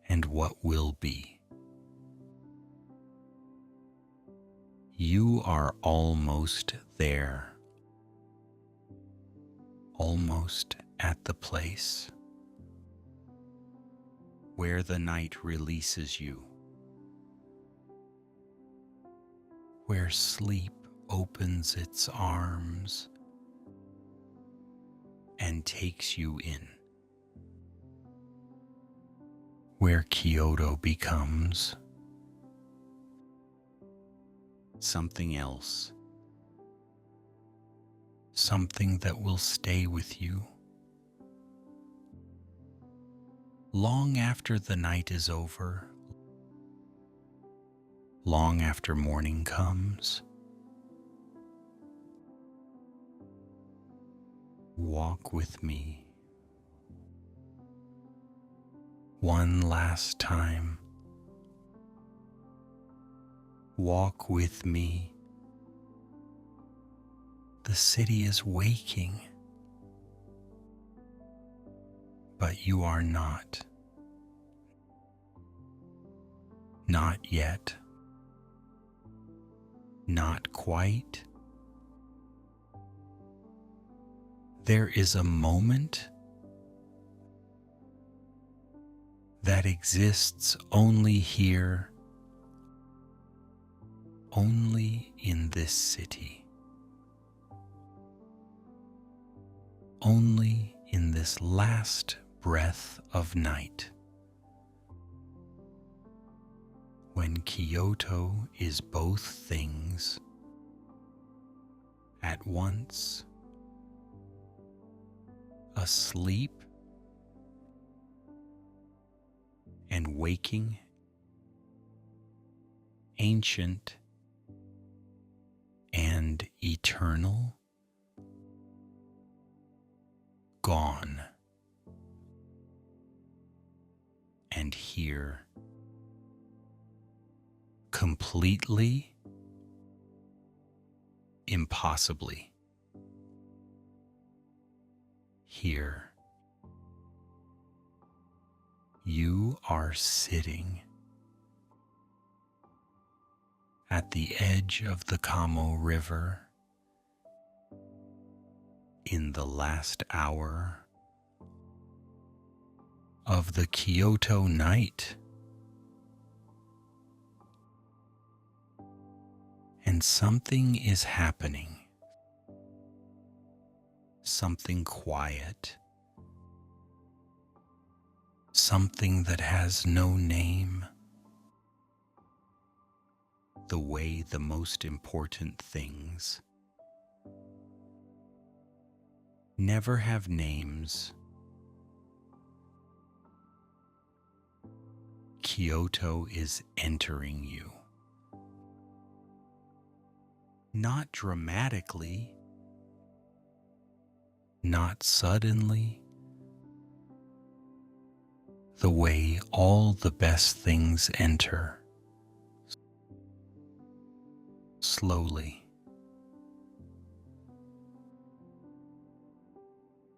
and what will be. You are almost there, almost at the place where the night releases you, where sleep opens its arms and takes you in, where Kyoto becomes something else, something that will stay with you long after the night is over, long after morning comes. Walk with me one last time. Walk with me. The city is waking, but you are not. Not yet. Not quite. There is a moment that exists only here, only in this city, only in this last breath of night, when Kyoto is both things at once, asleep and waking, ancient and eternal, gone and here, completely, impossibly, here. You are sitting at the edge of the Kamo River in the last hour of the Kyoto night, and something is happening, something quiet, something that has no name, the way the most important things never have names. Kyoto is entering you. Not dramatically, not suddenly, the way all the best things enter, slowly,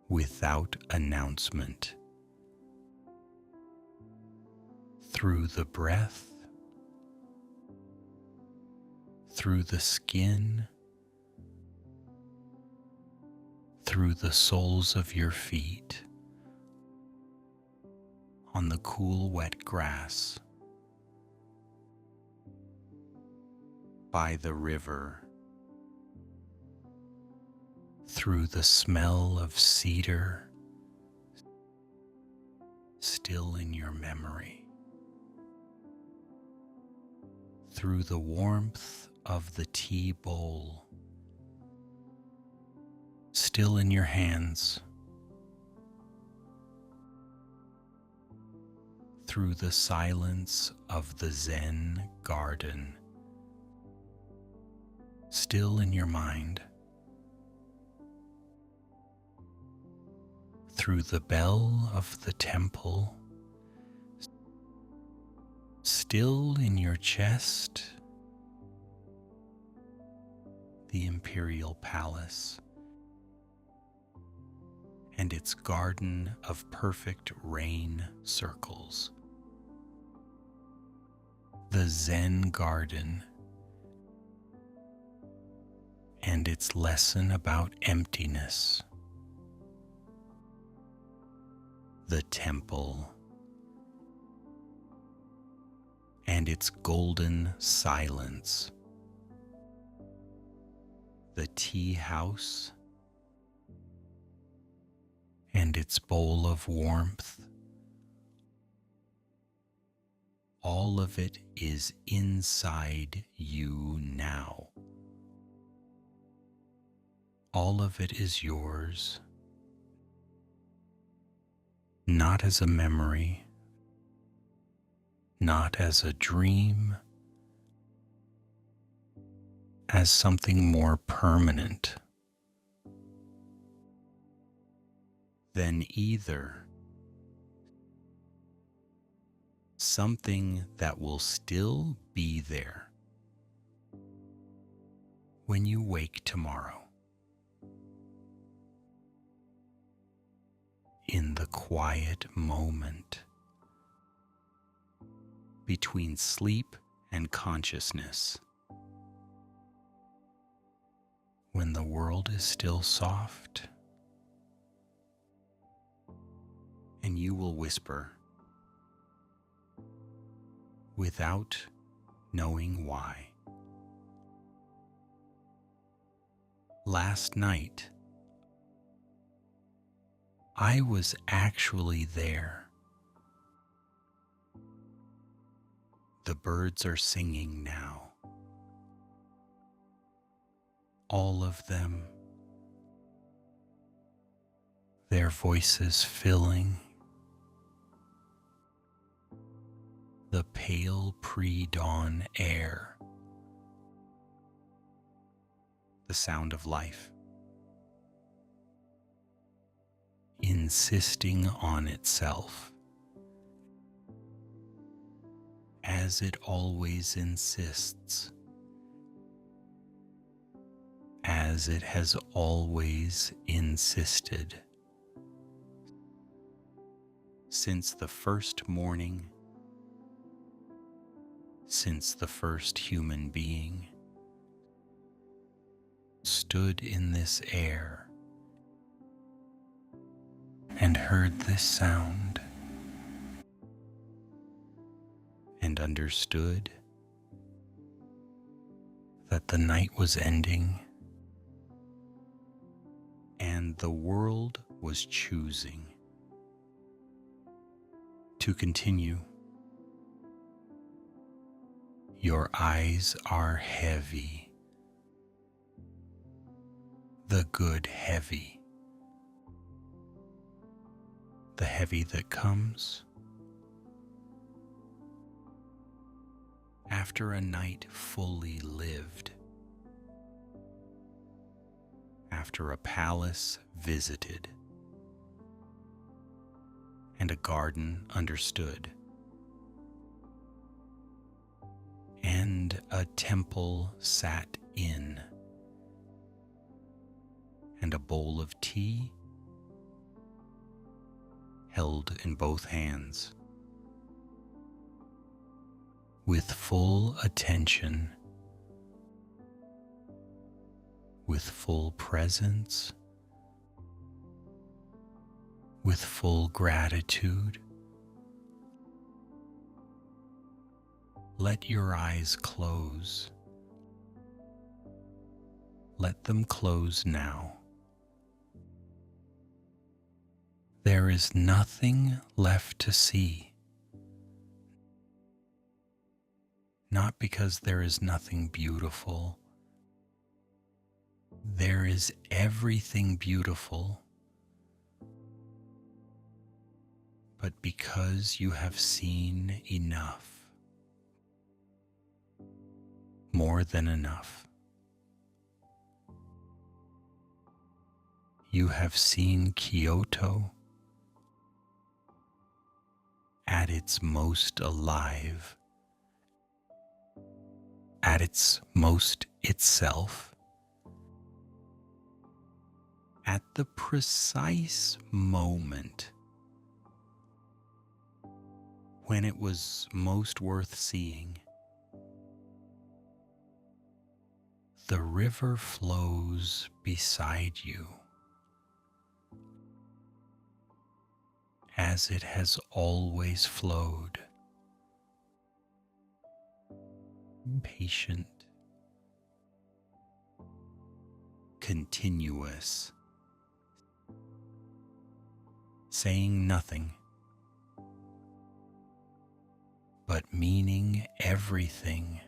without announcement, through the breath, through the skin, through the soles of your feet, on the cool, wet grass, by the river, through the smell of cedar, still in your memory, through the warmth of the tea bowl, still in your hands, through the silence of the Zen garden, still in your mind, through the bell of the temple, still in your chest, the Imperial Palace and its garden of perfect rain circles, the Zen garden and its lesson about emptiness, the temple and its golden silence, the tea house and its bowl of warmth. All of it is inside you now. All of it is yours, not as a memory, not as a dream, as something more permanent than either. Something that will still be there when you wake tomorrow. In the quiet moment between sleep and consciousness, when the world is still soft, and you will whisper without knowing why. Last night, I was actually there. The birds are singing now. all of them, their voices filling the pale pre-dawn air, the sound of life, insisting on itself, as it always insists, as it has always insisted, since the first morning, since the first human being stood in this air and heard this sound and understood that the night was ending and the world was choosing to continue. Your eyes are heavy, the good heavy, the heavy that comes after a night fully lived, after a palace visited, and a garden understood, and a temple sat in, and a bowl of tea held in both hands, with full attention, with full presence, with full gratitude. Let your eyes close. Let them close now. There is nothing left to see. Not because there is nothing beautiful. There is everything beautiful. But because you have seen enough. More than enough. You have seen Kyoto at its most alive, at its most itself, at the precise moment when it was most worth seeing. The river flows beside you, as it has always flowed, patient, continuous, saying nothing, but meaning everything.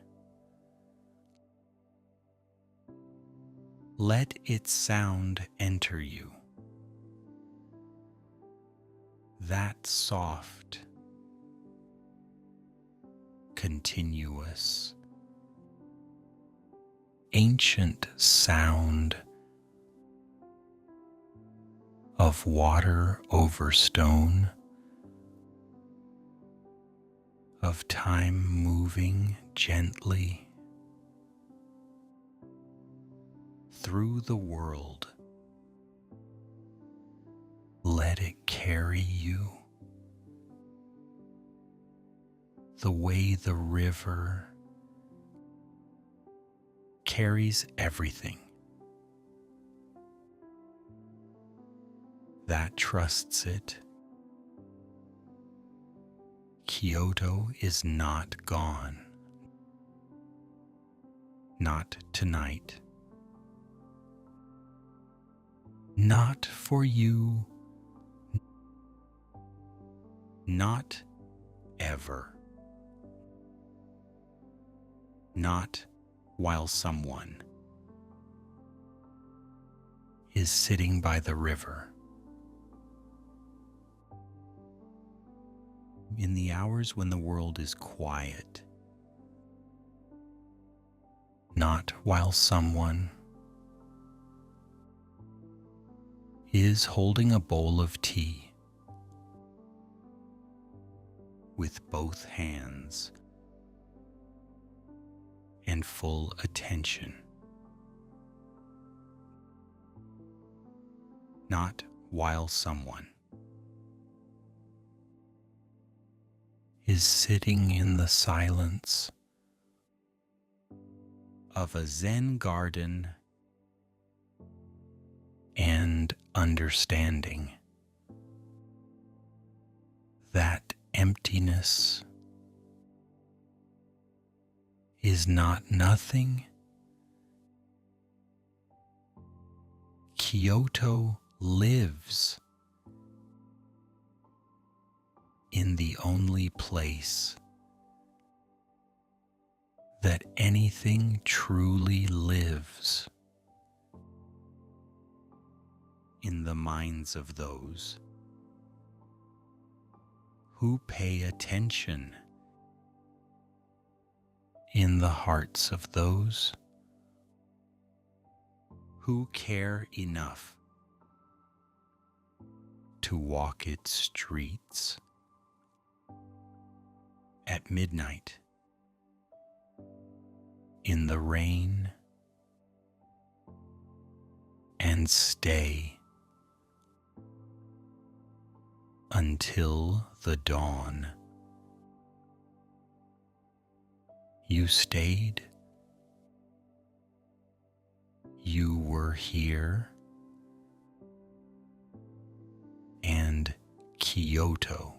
Let its sound enter you. That soft, continuous, ancient sound of water over stone, of time moving gently through the world. Let it carry you the way the river carries everything that trusts it. Kyoto is not gone. Not tonight. Not for you. Not ever. Not while someone is sitting by the river. In the hours when the world is quiet, not while someone is holding a bowl of tea with both hands and full attention, not while someone is sitting in the silence of a Zen garden and understanding that emptiness is not nothing. Kyoto lives in the only place that anything truly lives, in the minds of those who pay attention, in the hearts of those who care enough to walk its streets at midnight, in the rain, and stay until the dawn. You stayed. You were here. And Kyoto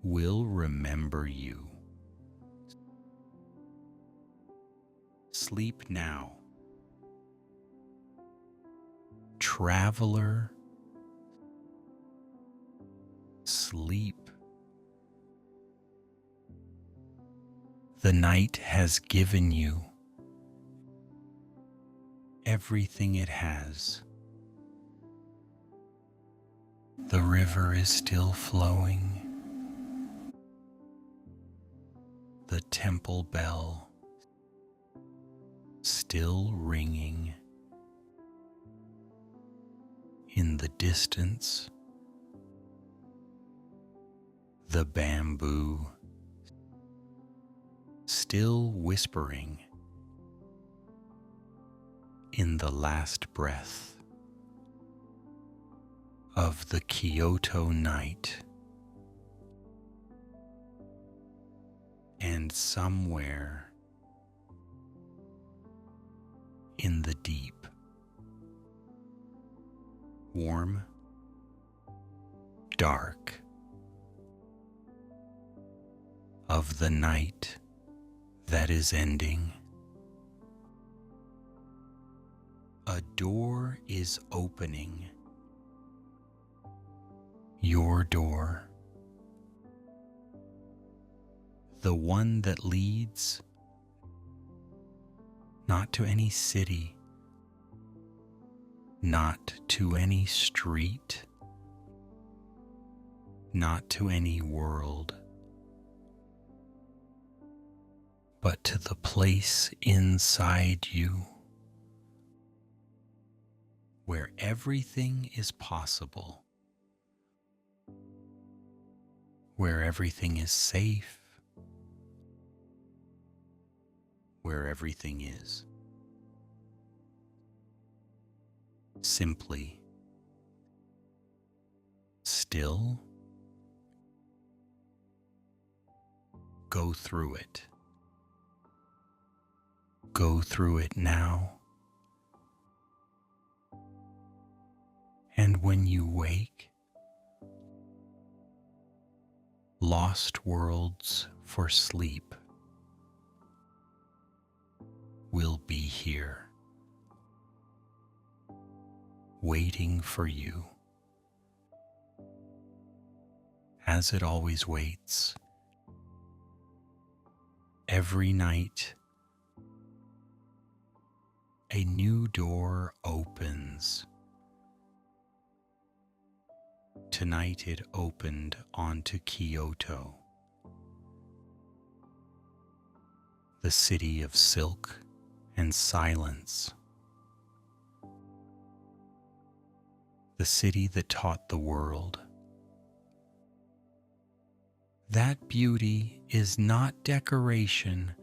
will remember you. Sleep now. Traveler, sleep. The night has given you everything it has. The river is still flowing. The temple bell still ringing. In the distance, the bamboo still whispering in the last breath of the Kyoto night. And somewhere in the deep, warm, dark of the night that is ending, a door is opening. Your door, the one that leads not to any city, not to any street, not to any world, but to the place inside you where everything is possible, where everything is safe, where everything is simply still. Go through it. Go through it now. And when you wake, lost worlds for sleep will be here, waiting for you, as it always waits, every night, a new door opens. Tonight it opened onto Kyoto, the city of silk and silence, the city that taught the world that beauty is not decoration.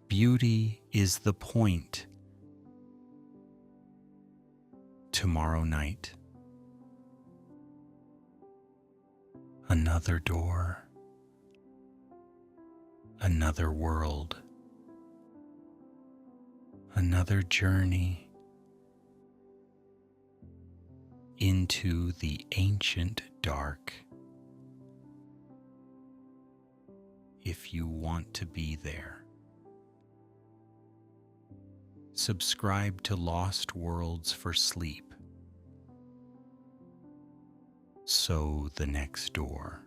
Beauty is the point. Tomorrow night, another door, another world, another journey into the ancient dark. If you want to be there, subscribe to Lost Worlds for sleep, so the next door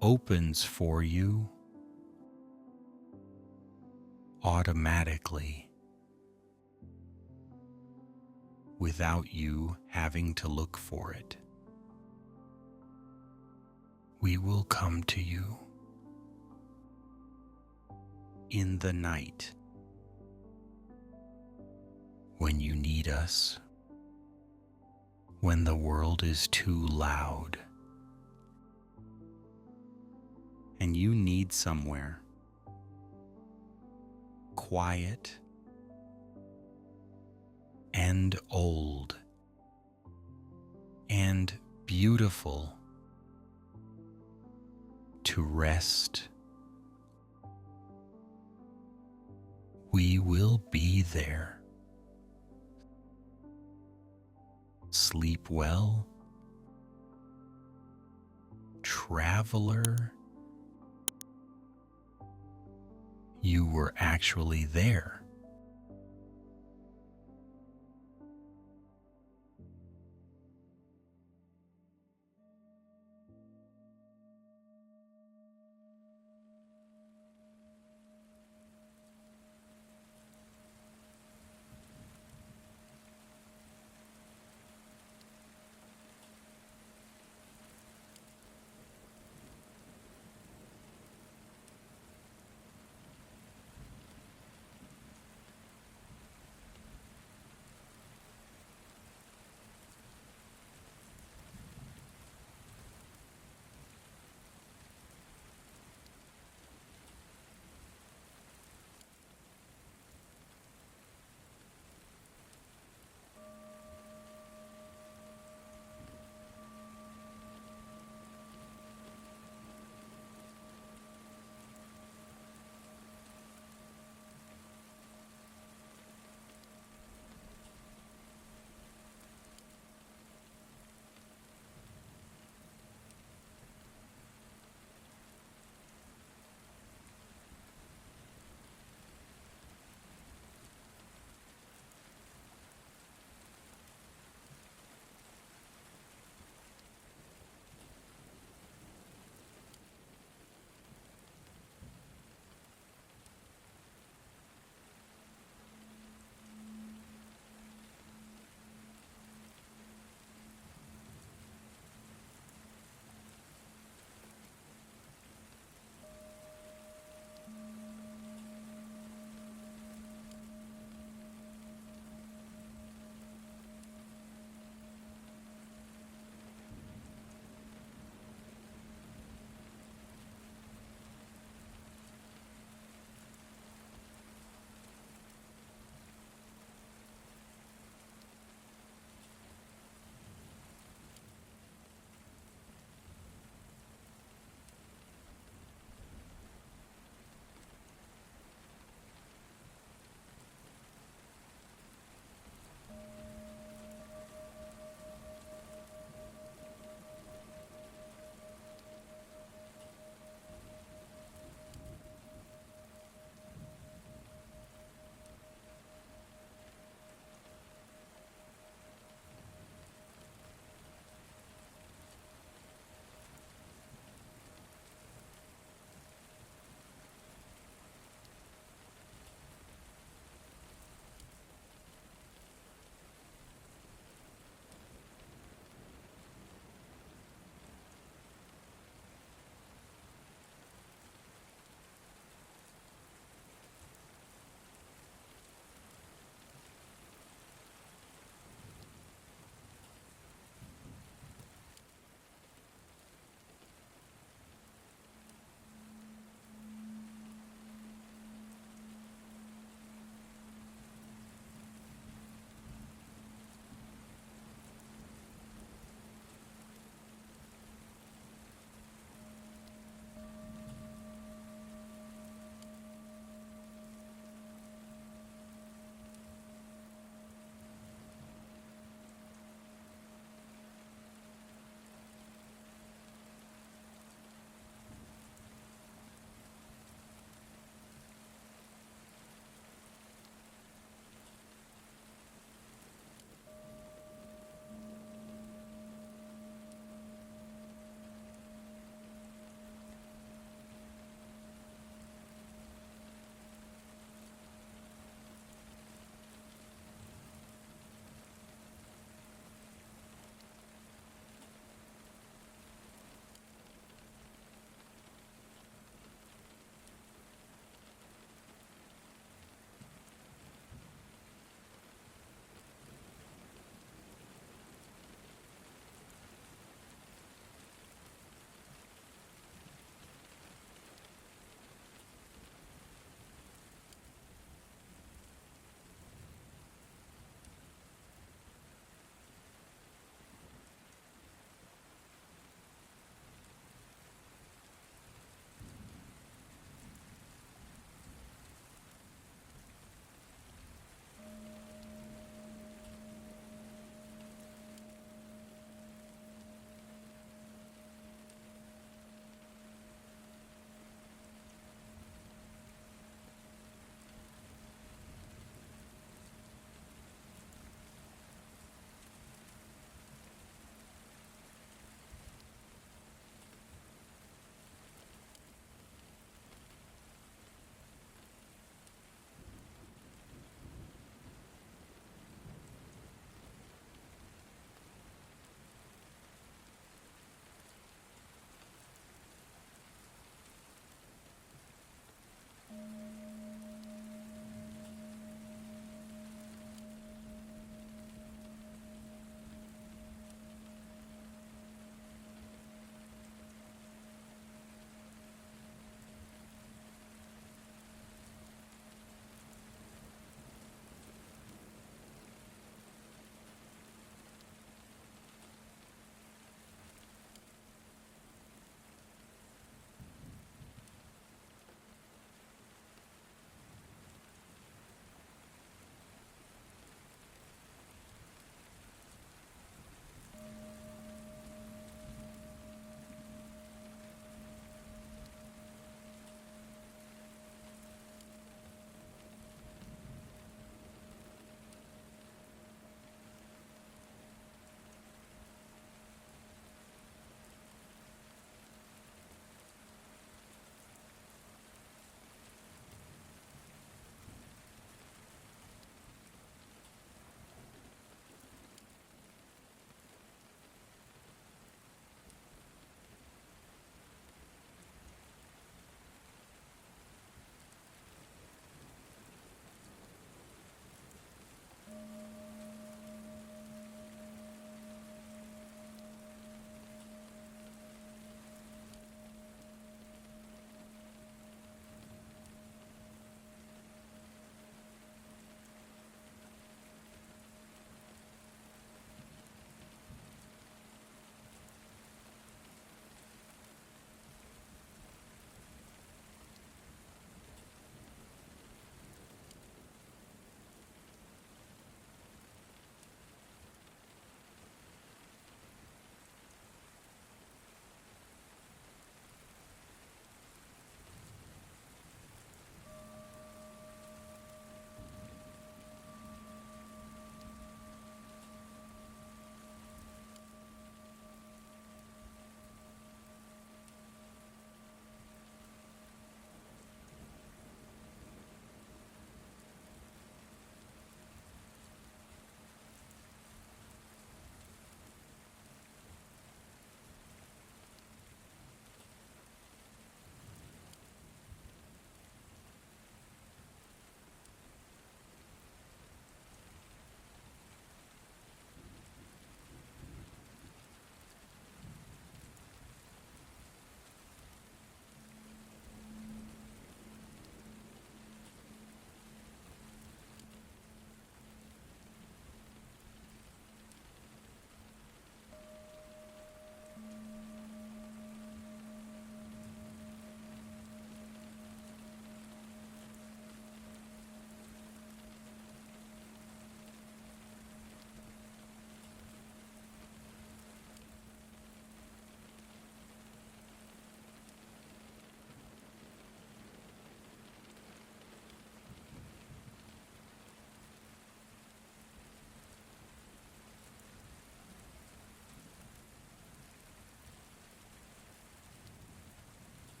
opens for you automatically, without you having to look for it. We will come to you in the night when you need us, when the world is too loud and you need somewhere quiet and old and beautiful to rest. We will be there. Sleep well, traveler. You were actually there.